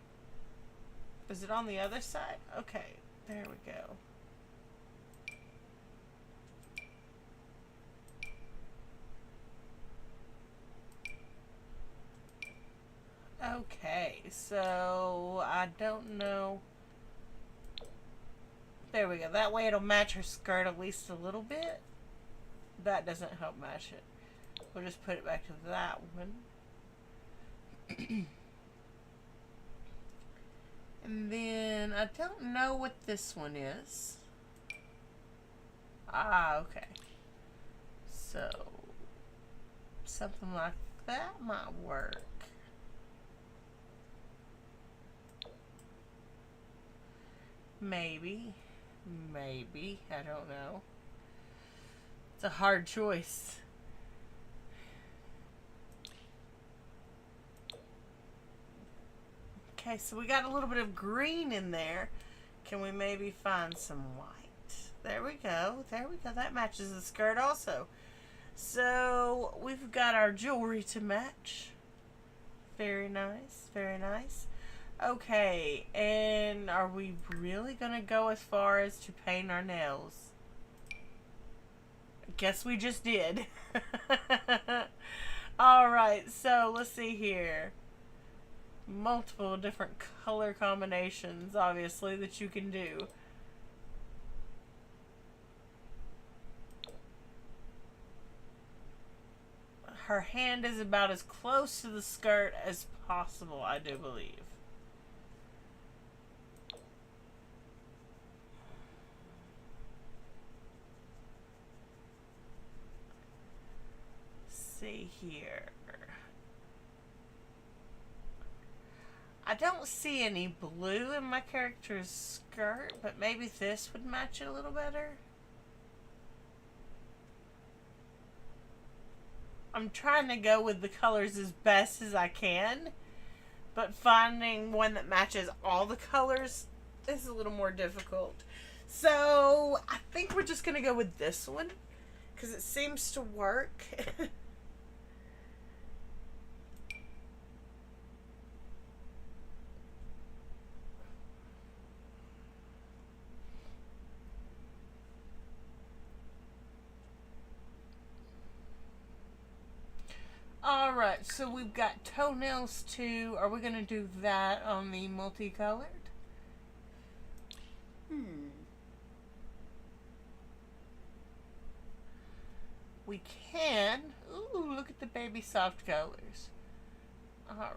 S1: Is it on the other side? Okay, there we go. Okay, so I don't know. There we go. That way it'll match her skirt at least a little bit. That doesn't help match it. We'll just put it back to that one. And then I don't know what this one is. Ah, okay. So something like that might work. Maybe. I don't know. It's a hard choice. Okay, so we got a little bit of green in there. Can we maybe find some white? There we go. That matches the skirt also. So we've got our jewelry to match. Very nice. Okay, and are we really gonna go as far as to paint our nails? Guess we just did. Alright, so let's see here. Multiple different color combinations, obviously, that you can do. Her hand is about as close to the skirt as possible, I do believe. See here. I don't see any blue in my character's skirt, but maybe this would match it a little better. I'm trying to go with the colors as best as I can, but finding one that matches all the colors is a little more difficult. So I think we're just gonna go with this one because it seems to work. Alright, so we've got toenails too. Are we going to do that on the multicolored? We can. Ooh, look at the baby soft colors. Alright.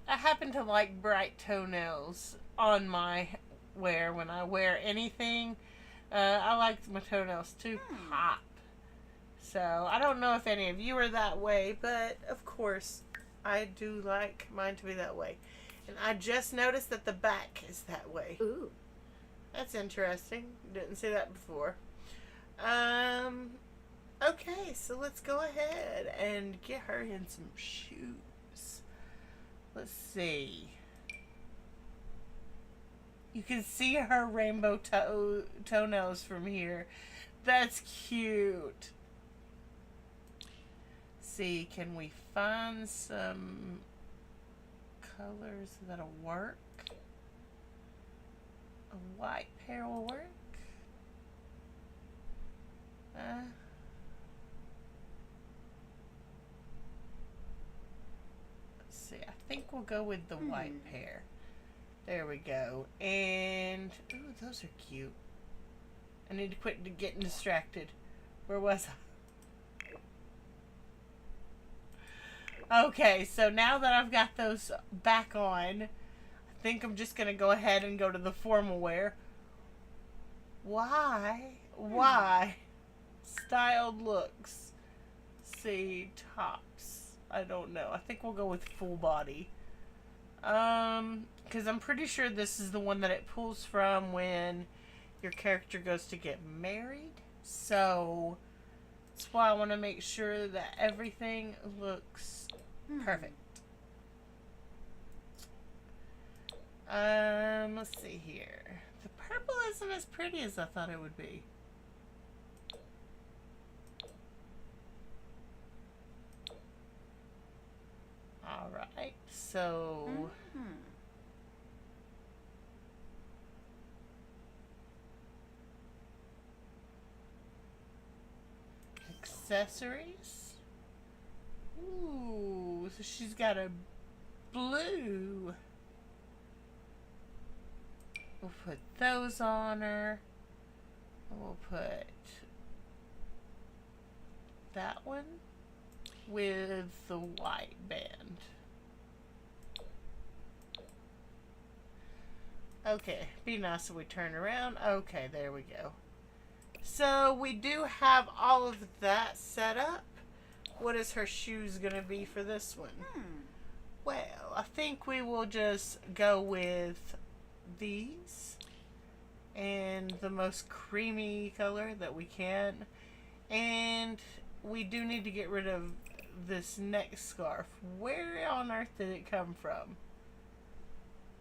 S1: I happen to like bright toenails on my wear when I wear anything. I like my toenails to pop. So, I don't know if any of you are that way, but of course, I do like mine to be that way. And I just noticed that the back is that way.
S5: Ooh.
S1: That's interesting. Didn't see that before. Okay, so let's go ahead and get her in some shoes. Let's see. You can see her rainbow toenails from here. That's cute. See, can we find some colors that'll work? A white pair will work. Let's see, I think we'll go with the white pair. There we go. And, ooh, those are cute. I need to quit getting distracted. Where was I? Okay, so now that I've got those back on, I think I'm just going to go ahead and go to the formal wear. Why? Why? Styled looks. See, tops. I don't know. I think we'll go with full body. Because I'm pretty sure this is the one that it pulls from when your character goes to get married. So, that's why I want to make sure that everything looks perfect. Let's see here. The purple isn't as pretty as I thought it would be. Alright, so... accessories. Ooh, so she's got a blue. We'll put those on her. We'll put that one with the white band. Okay, be nice if we turn around. Okay, there we go. So we do have all of that set up. What is her shoes going to be for this one? Well, I think we will just go with these and the most creamy color that we can. And we do need to get rid of this neck scarf. Where on earth did it come from?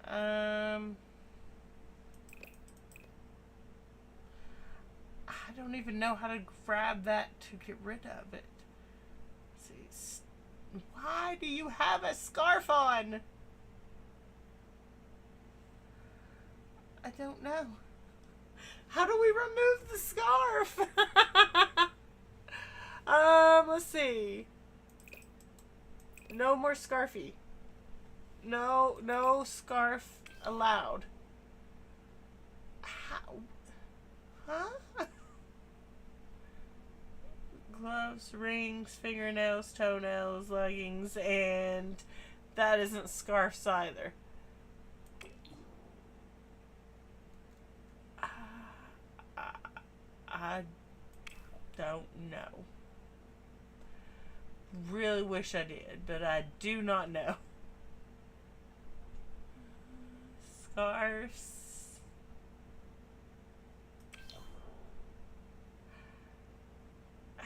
S1: I don't even know how to grab that to get rid of it. Let's see. Why do you have a scarf on? I don't know. How do we remove the scarf? Let's see. No more scarfy. No scarf allowed. How? Huh? Gloves, rings, fingernails, toenails, leggings, and that isn't scarves either. I don't know. Really wish I did, but I do not know. Scarves. I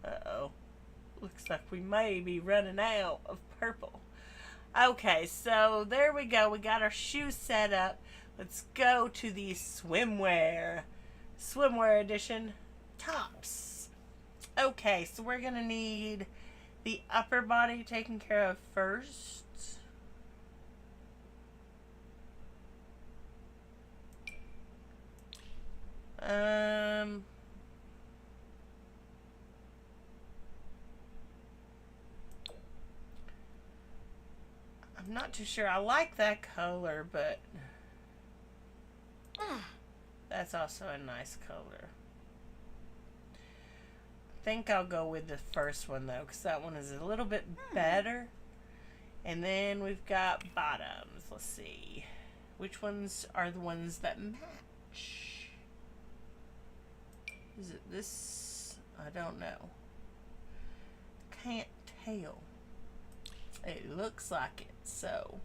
S1: Uh-oh. Looks like we may be running out of purple. Okay, so there we go. We got our shoes set up. Let's go to the swimwear. Swimwear edition tops. Okay, so we're going to need the upper body taken care of first. I'm not too sure. I like that color, but that's also a nice color. I think I'll go with the first one though, because that one is a little bit better. And then we've got bottoms. Let's see. Which ones are the ones that match? Is it this? I don't know. Can't tell. It looks like it, so.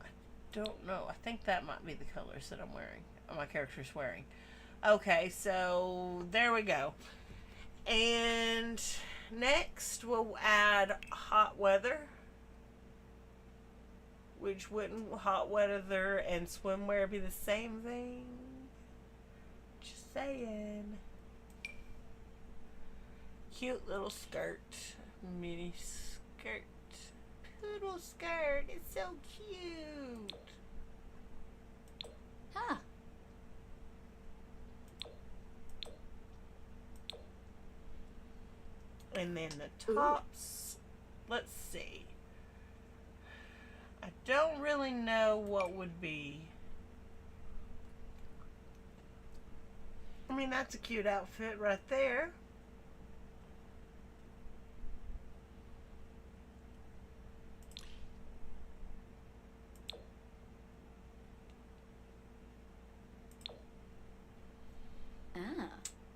S1: I don't know. I think that might be the colors that I'm wearing. My character's wearing. Okay, so there we go. And next we'll add hot weather. Which wouldn't hot weather and swimwear be the same thing? Just saying. Cute little skirt. Mini skirt. Poodle skirt. It's so cute.
S2: Huh.
S1: And then the tops. Let's see. I don't really know what would be. I mean, that's a cute outfit right there.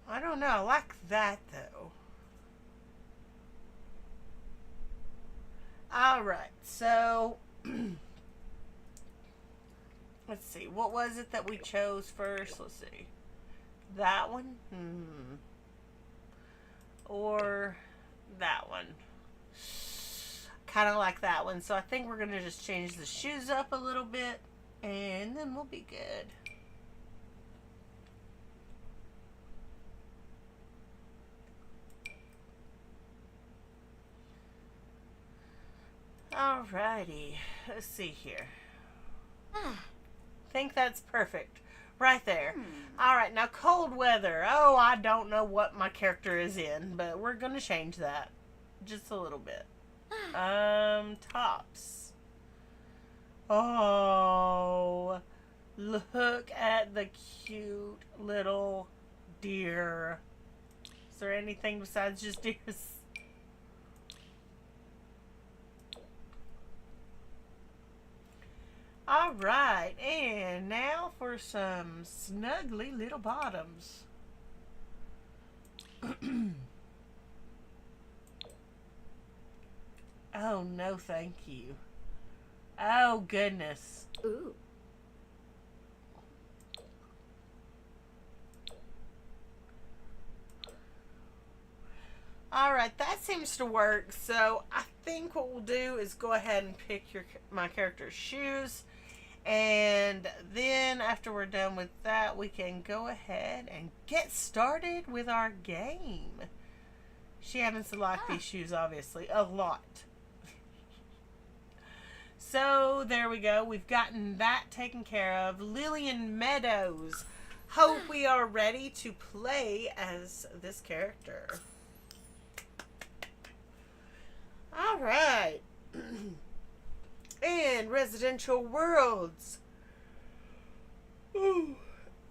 S1: I don't know. I like that though. Alright, so let's see. What was it that we chose first? Let's see. That one? Or that one? Kind of like that one. So I think we're going to just change the shoes up a little bit and then we'll be good. Alrighty, let's see here. Think that's perfect. Right there. Alright, now cold weather. Oh, I don't know what my character is in, but we're going to change that. Just a little bit. Tops. Oh, look at the cute little deer. Is there anything besides just deers? Alright, and now for some snuggly little bottoms. Oh, no thank you. Oh, goodness.
S5: Ooh.
S1: Alright, that seems to work. So, I think what we'll do is go ahead and pick my character's shoes. And then after we're done with that, we can go ahead and get started with our game. She happens to like these shoes, obviously, a lot. So, there we go. We've gotten that taken care of. Lillian Meadows. Hope we are ready to play as this character. Alright. And Residential Worlds. Ooh.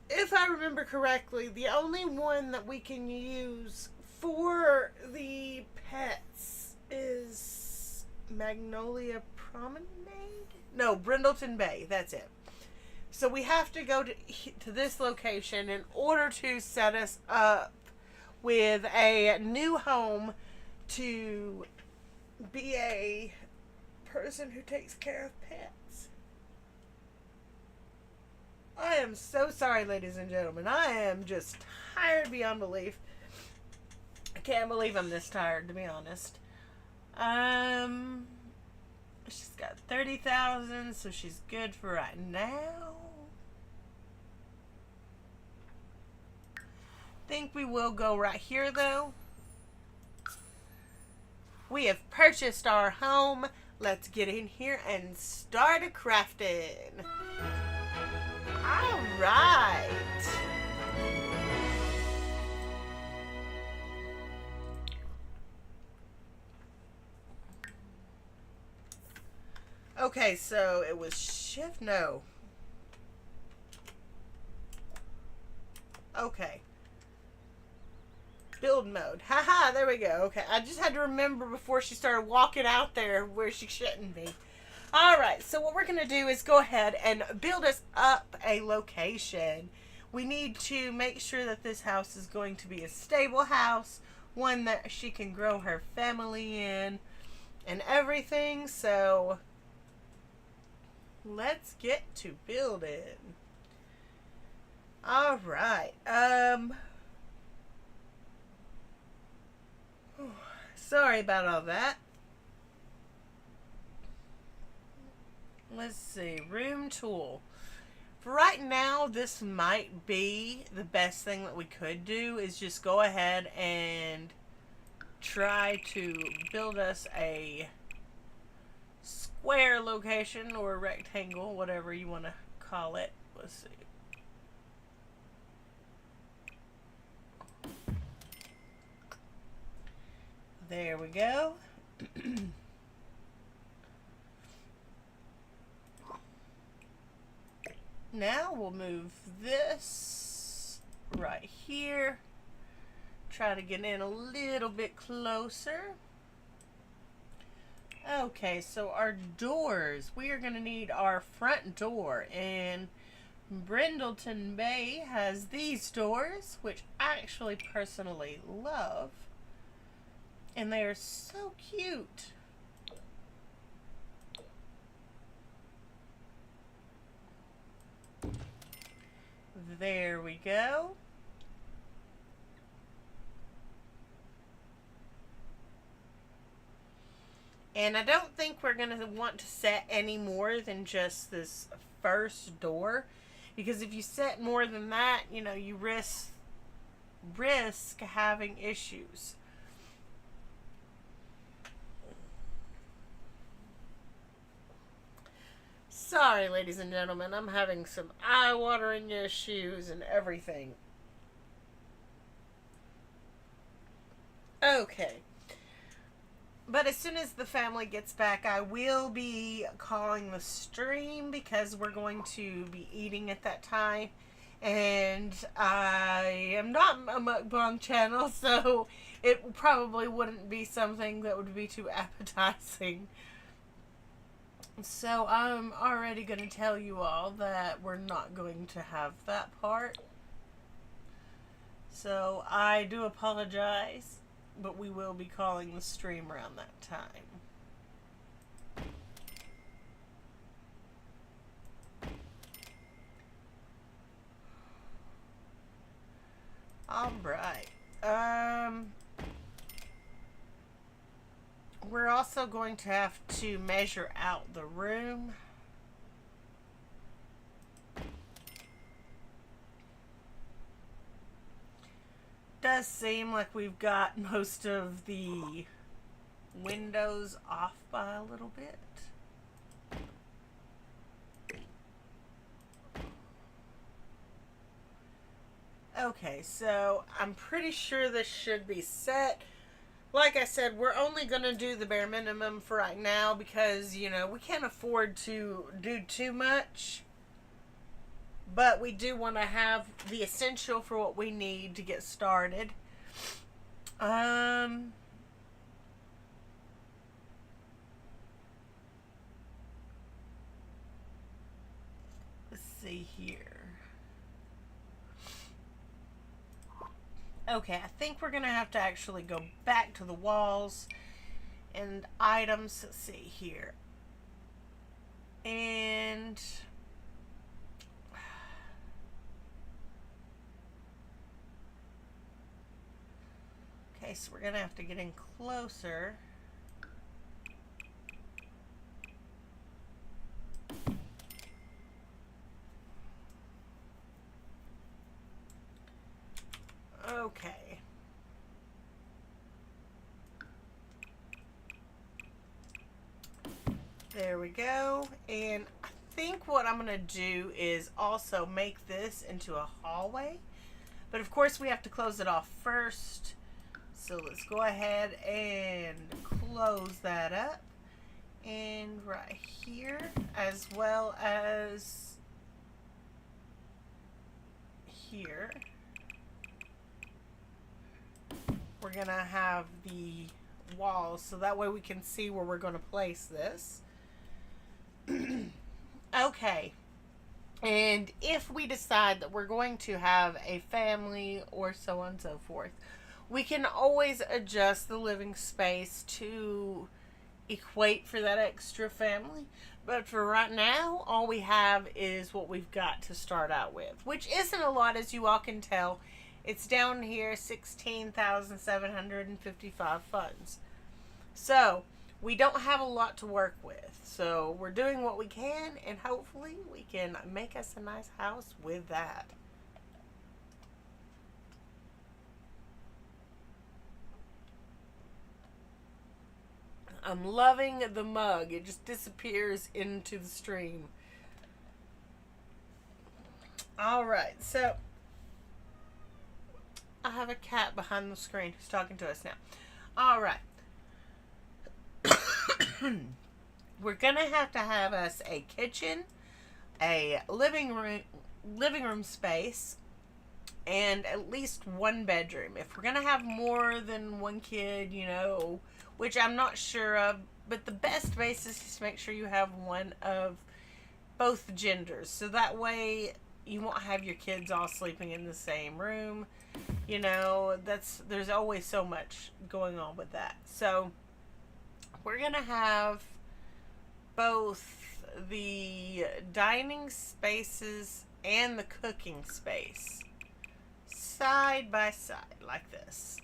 S1: If I remember correctly, the only one that we can use for the pets is Magnolia Promenade? No, Brindleton Bay. That's it. So we have to go to this location in order to set us up with a new home to be a person who takes care of pets. I am am so sorry, ladies and gentlemen. I am just tired beyond belief. I can't believe I'm this tired, to be honest. She's got 30,000, so she's good for right now. Think we will go right here, though. We have purchased our home. Let's get in here and start a crafting. All right. Okay, so it was shift. No. Okay. Build mode. Haha, there we go. Okay, I just had to remember before she started walking out there where she shouldn't be. Alright, so what we're going to do is go ahead and build us up a location. We need to make sure that this house is going to be a stable house, one that she can grow her family in, and everything. So, let's get to building. Alright, sorry about all that. Let's see. Room tool. For right now, this might be the best thing that we could do is just go ahead and try to build us a square location or a rectangle, whatever you want to call it. Let's see. There we go. Now we'll move this right here. Try to get in a little bit closer. Okay, so our doors. We are going to need our front door. And Brindleton Bay has these doors, which I actually personally love. And they are so cute. There we go. And I don't think we're going to want to set any more than just this first door. Because if you set more than that, you know, you risk having issues. Sorry, ladies and gentlemen, I'm having some eye-watering issues and everything. Okay. But as soon as the family gets back, I will be calling the stream because we're going to be eating at that time. And I am not a mukbang channel, so it probably wouldn't be something that would be too appetizing. So I'm already going to tell you all that we're not going to have that part. So I do apologize, but we will be calling the stream around that time. Alright. We're also going to have to measure out the room. Does seem like we've got most of the windows off by a little bit. Okay, so I'm pretty sure this should be set. Like I said, we're only going to do the bare minimum for right now because, you know, we can't afford to do too much. But we do want to have the essential for what we need to get started. Let's see here. Okay, I think we're going to have to actually go back to the walls and items. Let's see here. And Okay, so we're going to have to get in closer. Okay. There we go. And I think what I'm going to do is also make this into a hallway. But of course we have to close it off first. So let's go ahead and close that up. And right here, as well as here, we're going to have the walls. So that way we can see where we're going to place this. Okay. And if we decide that we're going to have a family or so on and so forth, we can always adjust the living space to equate for that extra family. But for right now, all we have is what we've got to start out with, which isn't a lot, as you all can tell. It's down here, 16,755 funds. So we don't have a lot to work with. So we're doing what we can, and hopefully we can make us a nice house with that. I'm loving the mug. It just disappears into the stream. Alright, so I have a cat behind the screen who's talking to us now. Alright. We're gonna have to have us a kitchen, a living room space, and at least one bedroom. If we're gonna have more than one kid, you know, which I'm not sure of, but the best basis is to make sure you have one of both genders. So that way you won't have your kids all sleeping in the same room. You know, there's always so much going on with that. So we're gonna have both the dining spaces and the cooking space side by side like this.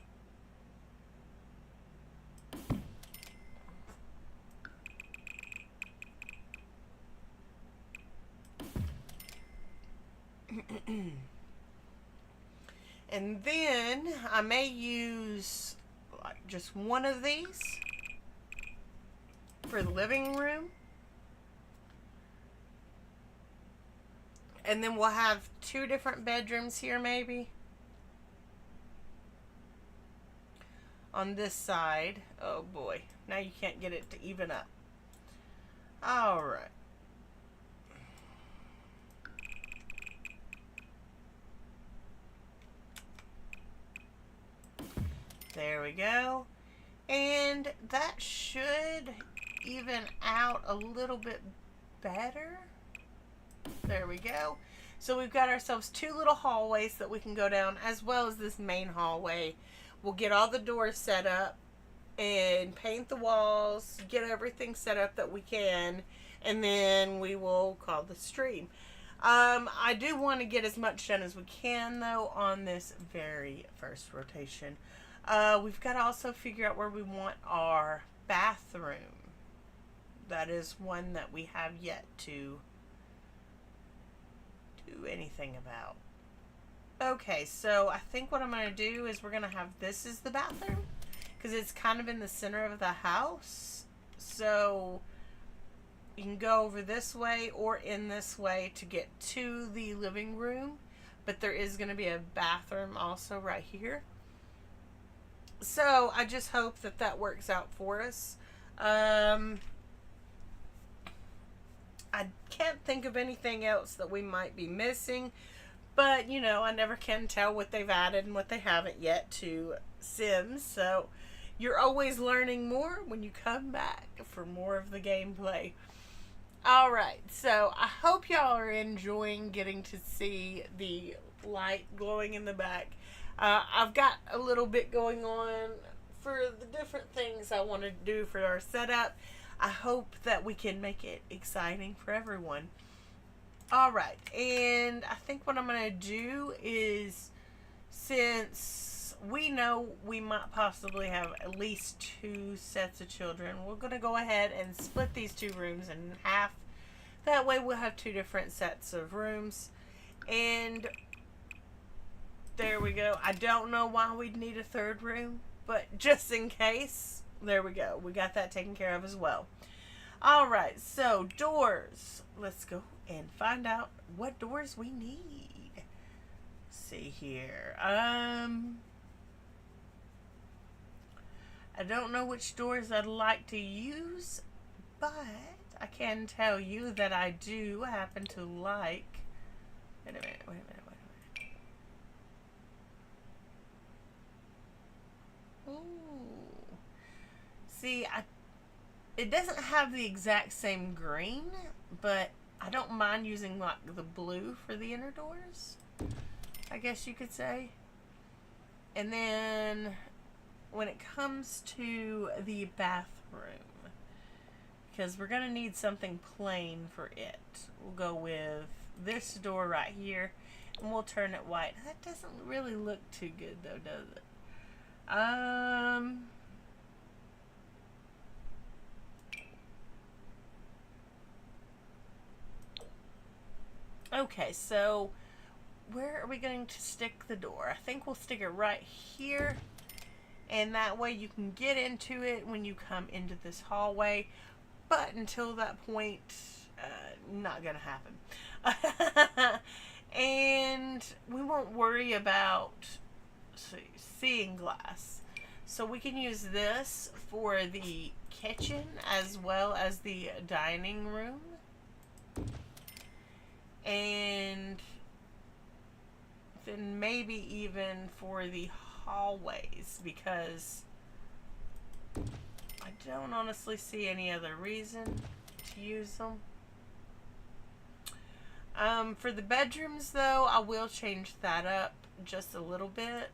S1: And then I may use like just one of these for the living room. And then we'll have two different bedrooms here maybe. On this side. Oh boy. Now you can't get it to even up. Alright. There we go. And that should even out a little bit better. There we go. So we've got ourselves two little hallways that we can go down, as well as this main hallway. We'll get all the doors set up and paint the walls, get everything set up that we can, and then we will call the stream. I do want to get as much done as we can, though, on this very first rotation. We've got to also figure out where we want our bathroom. That is one that we have yet to do anything about. Okay, so I think what I'm going to do is we're going to have this as the bathroom, because it's kind of in the center of the house. So you can go over this way or in this way to get to the living room, but there is going to be a bathroom also right here. So I just hope that that works out for us. I can't think of anything else that we might be missing, but you know, I never can tell what they've added and what they haven't yet to Sims. So you're always learning more when you come back for more of the gameplay. Alright, so I hope y'all are enjoying getting to see the light glowing in the back. I've got a little bit going on for the different things I want to do for our setup. I hope that we can make it exciting for everyone. Alright, and I think what I'm going to do is, since we know we might possibly have at least 2 sets of children. We're going to go ahead and split these 2 rooms in half. That way we'll have 2 different sets of rooms. And there we go. I don't know why we'd need a 3rd room, but just in case, there we go. We got that taken care of as well. Alright, so doors. Let's go and find out what doors we need. Let's see here. I don't know which doors I'd like to use, but I can tell you that I do happen to like... Wait a minute. Ooh. See, it doesn't have the exact same green, but I don't mind using like the blue for the inner doors, I guess you could say. And then when it comes to the bathroom, because we're going to need something plain for it, we'll go with this door right here, and we'll turn it white. That doesn't really look too good though, does it? Okay, so where are we going to stick the door? I think we'll stick it right here, and that way you can get into it when you come into this hallway. But until that point, not gonna happen. And we won't worry about seeing glass. So we can use this for the kitchen as well as the dining room. And then maybe even for the hallways, because I don't honestly see any other reason to use them. For the bedrooms though, I will change that up just a little bit.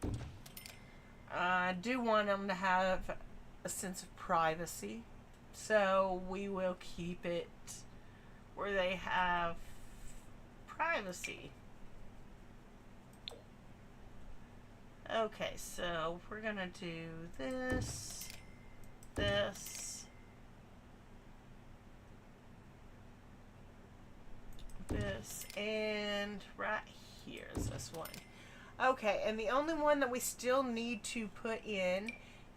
S1: I do want them to have a sense of privacy, so we will keep it where they have privacy. Okay, so we're gonna do this, this, this, and right here is this one. Okay, and the only one that we still need to put in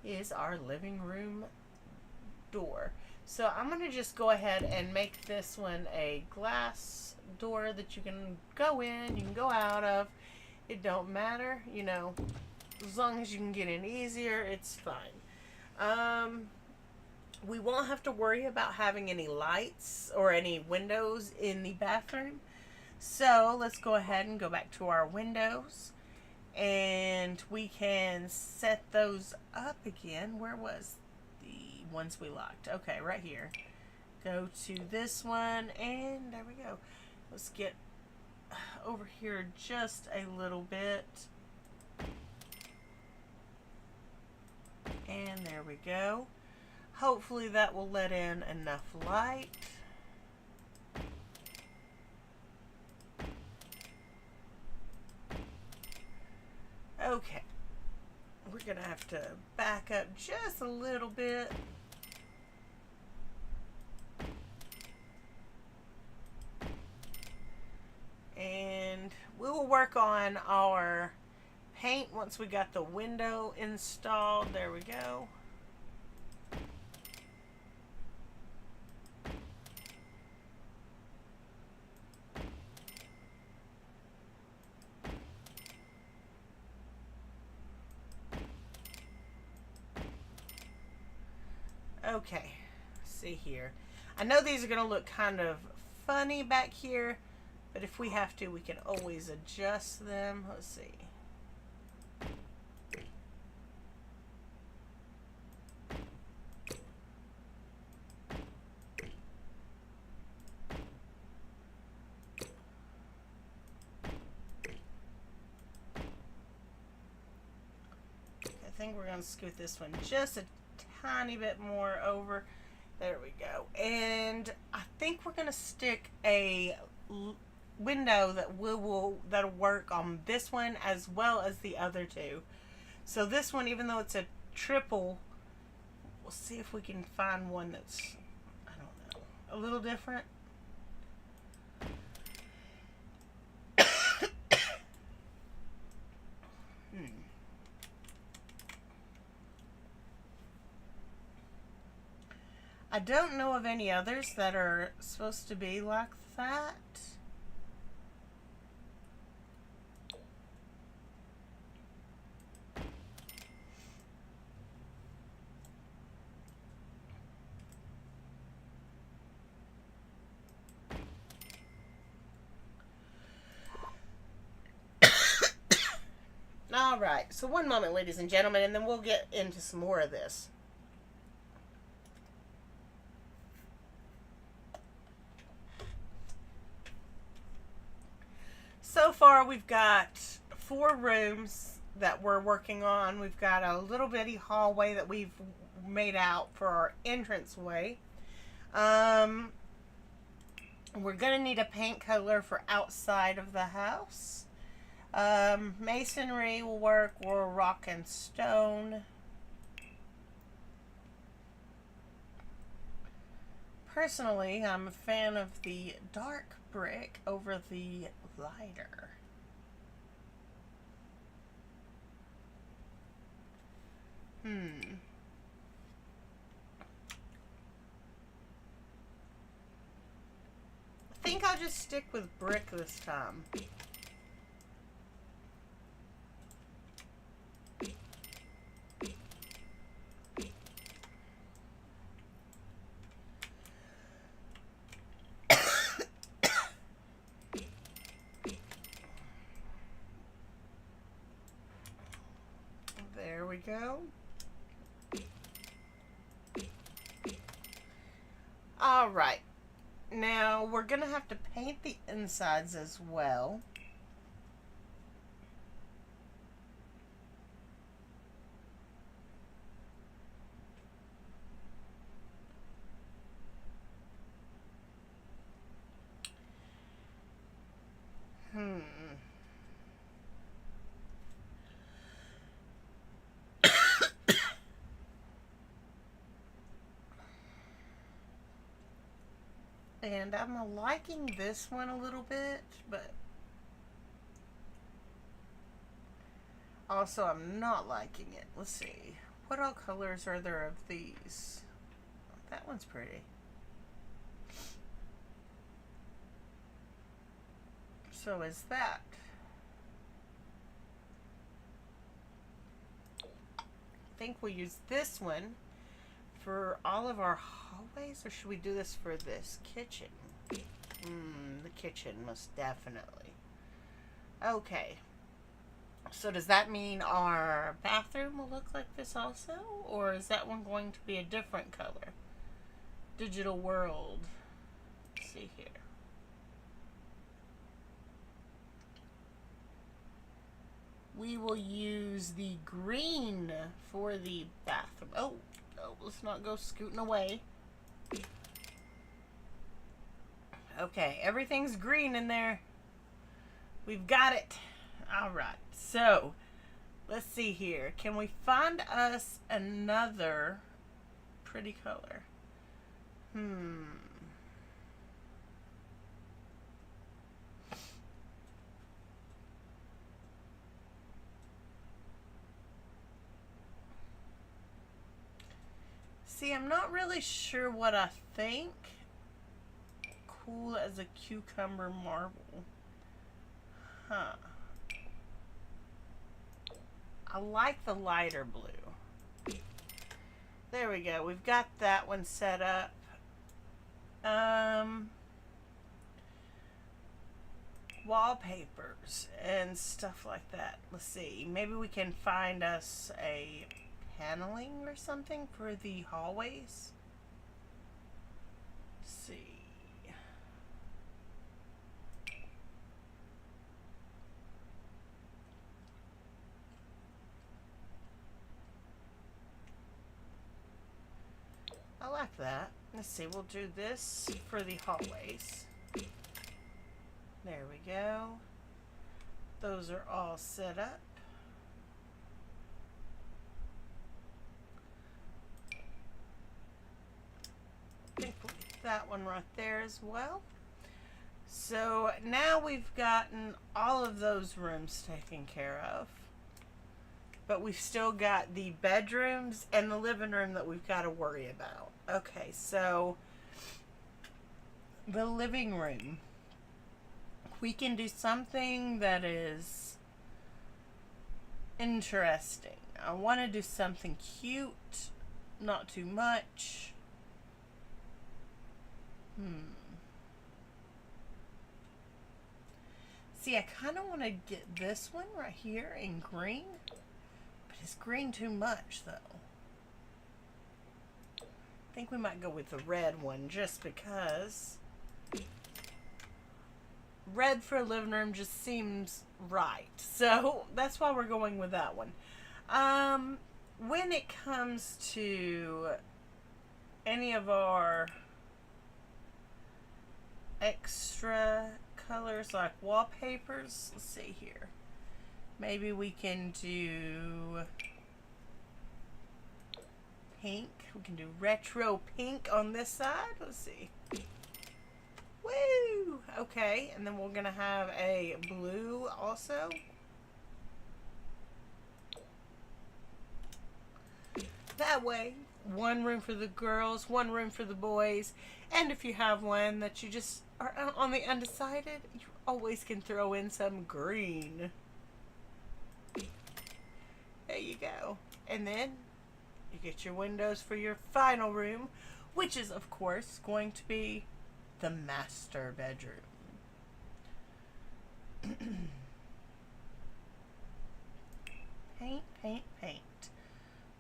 S1: is our living room door. So I'm going to just go ahead and make this one a glass door that you can go in, you can go out of. It don't matter, you know, as long as you can get in easier, it's fine. We won't have to worry about having any lights or any windows in the bathroom. So let's go ahead and go back to our windows. And we can set those up again. Where was the ones we locked? Okay, right here. Go to this one, and there we go. Let's get over here just a little bit. And there we go. Hopefully that will let in enough light. Okay, we're going to have to back up just a little bit. And we will work on our paint once we got the window installed. There we go. Okay, see here. I know these are going to look kind of funny back here, but if we have to, we can always adjust them. Let's see. I think we're going to scoot this one just a tiny bit more over. There we go. And I think we're going to stick a window that that'll work on this one as well as the other two. So this one, even though it's a triple, we'll see if we can find one that's, I don't know, a little different. I don't know of any others that are supposed to be like that. All right, so one moment, ladies and gentlemen, and then we'll get into some more of this. So far, we've got 4 rooms that we're working on. We've got a little bitty hallway that we've made out for our entranceway. We're going to need a paint color for outside of the house. Masonry will work, or rock and stone. Personally, I'm a fan of the dark brick over the lighter. I think I'll just stick with brick this time. There we go. All right. Now we're going to have to paint the insides as well. And I'm liking this one a little bit, but also I'm not liking it. Let's see. What all colors are there of these? That one's pretty. So is that. I think we'll use this one for all of our hallways, or should we do this for this kitchen? The kitchen, most definitely. Okay. So does that mean our bathroom will look like this also? Or is that one going to be a different color? Digital world. Let's see here. We will use the green for the bathroom. Oh, let's not go scooting away. Okay, everything's green in there. We've got it. All right, so let's see here. Can we find us another pretty color? See, I'm not really sure what I think. Cool as a cucumber marble. Huh. I like the lighter blue. There we go. We've got that one set up. Wallpapers and stuff like that. Let's see. Maybe we can find us a paneling or something for the hallways. Let's see. I like that. Let's see, we'll do this for the hallways. There we go. Those are all set up. that one right there as well. So now we've gotten all of those rooms taken care of. But we've still got the bedrooms and the living room that we've got to worry about. Okay, so the living room. We can do something that is interesting. I want to do something cute, not too much. See, I kind of want to get this one right here in green, but it's green too much, though. I think we might go with the red one just because red for a living room just seems right. So that's why we're going with that one. When it comes to any of our extra colors like wallpapers, let's see here. Maybe we can do pink. We can do retro pink on this side. Let's see. Woo! Okay, and then we're gonna have a blue also. That way, one room for the girls, one room for the boys, and if you have one that you just are on the undecided, you always can throw in some green. There you go. And then you get your windows for your final room, which is, of course, going to be the master bedroom. Paint, paint, paint.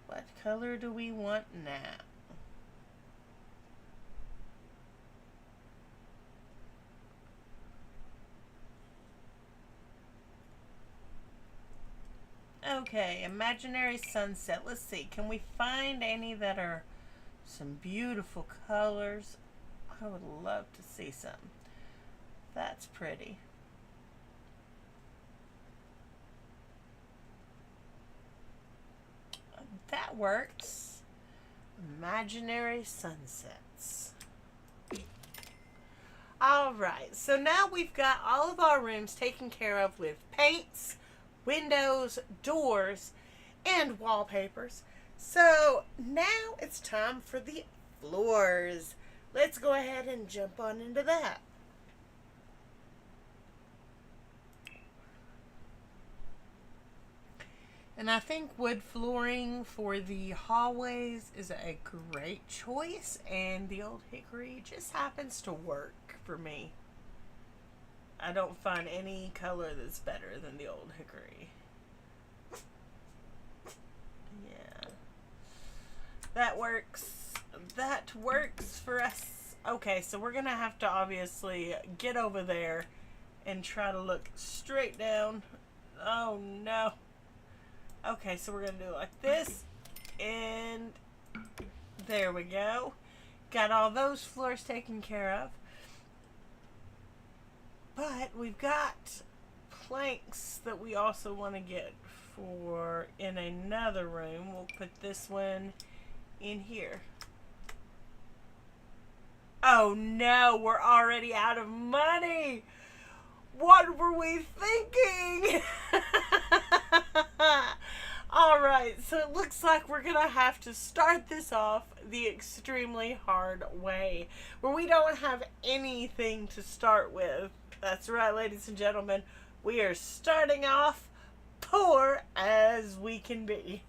S1: What color do we want now? Okay, imaginary sunset. Let's see. Can we find any that are some beautiful colors? I would love to see some. That's pretty. That works. Imaginary sunsets. Alright, so now we've got all of our rooms taken care of with paints, windows, doors, and wallpapers. So now it's time for the floors. Let's go ahead and jump on into that. And I think wood flooring for the hallways is a great choice, and the old hickory just happens to work for me. I don't find any color that's better than the old hickory. Yeah. That works. That works for us. Okay, so we're going to have to obviously get over there and try to look straight down. Oh, no. Okay, so we're going to do it like this. And there we go. Got all those floors taken care of. But we've got planks that we also want to get for in another room. We'll put this one in here. Oh no, we're already out of money. What were we thinking? Alright, so it looks like we're going to have to start this off the extremely hard way, where we don't have anything to start with. That's right, ladies and gentlemen. We are starting off poor as we can be.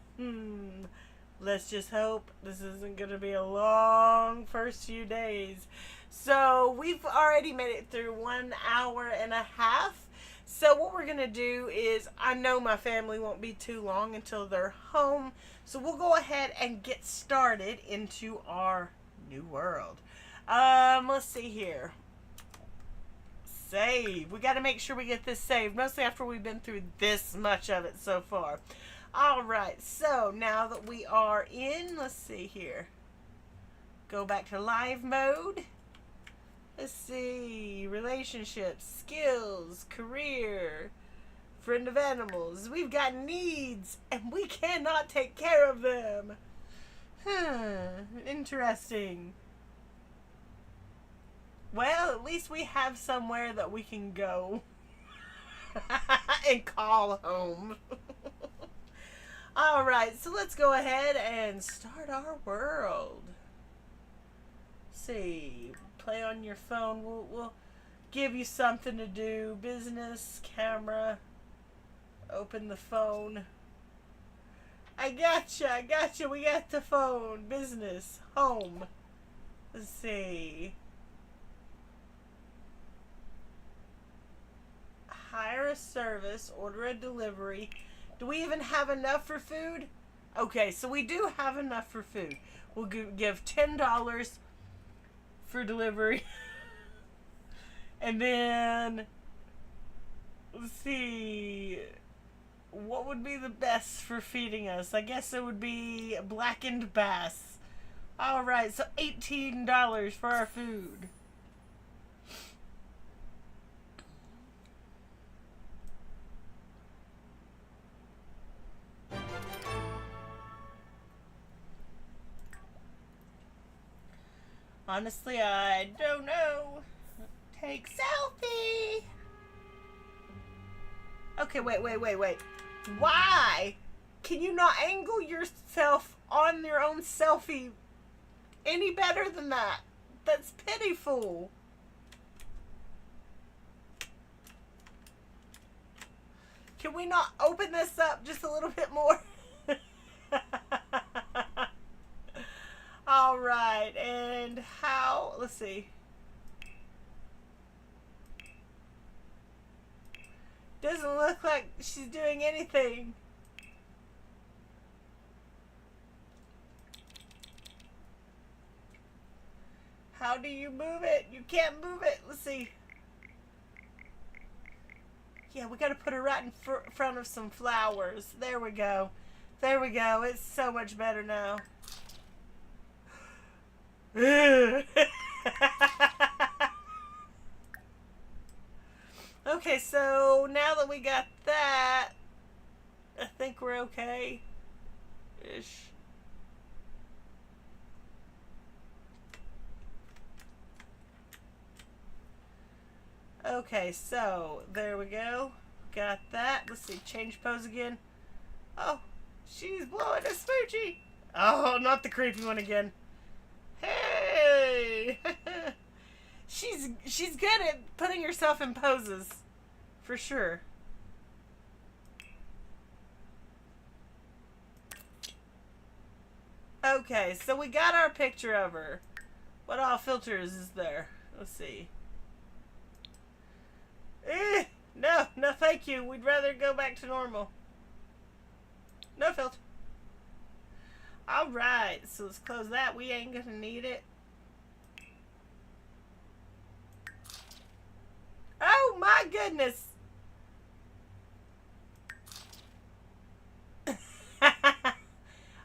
S1: Let's just hope this isn't going to be a long first few days. So we've already made it through 1 hour and a half. So what we're going to do is, I know my family won't be too long until they're home. So we'll go ahead and get started into our new world. Let's see here. Save. We got to make sure we get this saved, mostly after we've been through this much of it so far. Alright, so now that we are in, let's see here. Go back to live mode. Let's see. Relationships, skills, career, friend of animals. We've got needs, and we cannot take care of them. Interesting. Well, at least we have somewhere that we can go and call home. Alright, so let's go ahead and start our world. See, play on your phone. We'll give you something to do. Business, camera, open the phone. I gotcha. We got the phone. Business, home. Let's see. Hire a service, order a delivery. Do we even have enough for food? Okay, so we do have enough for food. We'll give $10 for delivery. And then, let's see, what would be the best for feeding us? I guess it would be blackened bass. Alright, so $18 for our food. Honestly, I don't know. Take selfie. Okay, wait. Why? Can you not angle yourself on your own selfie any better than that? That's pitiful. Can we not open this up just a little bit more? Alright, and how, let's see. Doesn't look like she's doing anything. How do you move it? You can't move it. Let's see. Yeah, we gotta put her right in front of some flowers. There we go. There we go. It's so much better now. Okay, so now that we got that, I think we're okay. Ish. Okay, so there we go. Got that. Let's see, change pose again. Oh, she's blowing a smoochie. Oh, not the creepy one again. Hey! She's good at putting herself in poses. For sure. Okay, so we got our picture of her. What all filters is there? Let's see. No thank you. We'd rather go back to normal. No filter. Alright, so let's close that. We ain't gonna need it. Oh my goodness!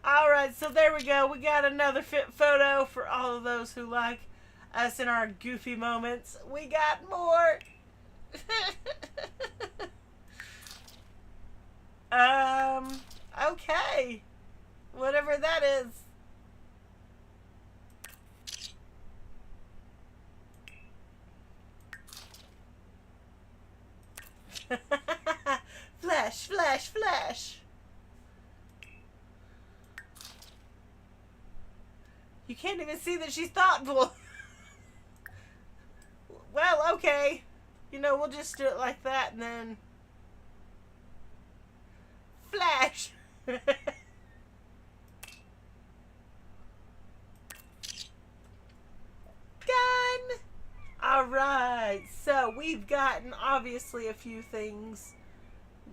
S1: Alright, so there we go. We got another fit photo for all of those who like us in our goofy moments. We got more! Okay. Whatever that is. Flash, flash, flash. You can't even see that she's thoughtful. Well, okay. You know, we'll just do it like that and then... Flash! Gun! Alright, so we've gotten obviously a few things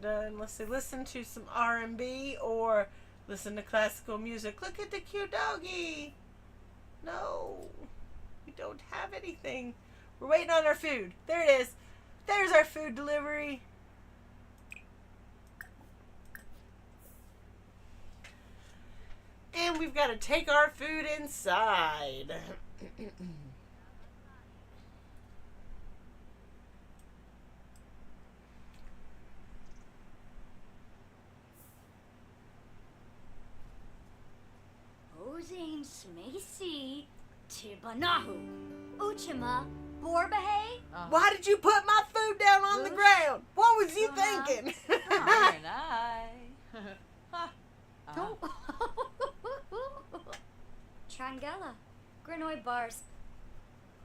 S1: done. Let's see, listen to some R&B or listen to classical music. Look at the cute doggy! No, we don't have anything. We're waiting on our food. There it is. There's our food delivery. And we've got to take our food inside.
S2: Ozane Smacy Tibanahu Uchima Borbahay?
S1: Why did you put my food down on the ground? What was you
S3: Uh-huh.
S1: thinking?
S3: And I.
S5: Trangella. Grinoy Bars.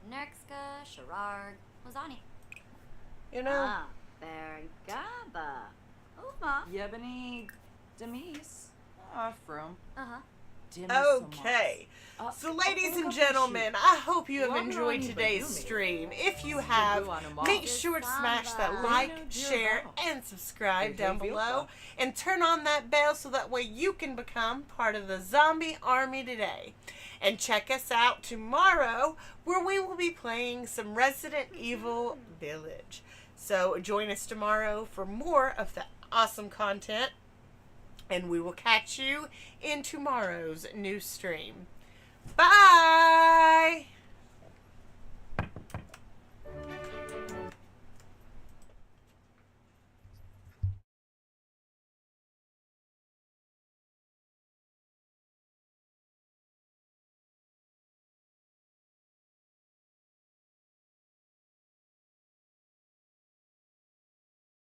S5: Nerxka, Sherard, Lozani.
S1: You know,
S5: Bergaba. Uma.
S3: Yebony Demise. From.
S5: Uh-huh.
S1: okay. So, ladies and gentlemen, I hope you have enjoyed today's stream. If you have, make sure to smash that like, share, and subscribe down below. And turn on that bell so that way you can become part of the zombie army today. And check us out tomorrow where we will be playing some Resident Evil Village. So join us tomorrow for more of the awesome content. And we will catch you in tomorrow's new stream. Bye!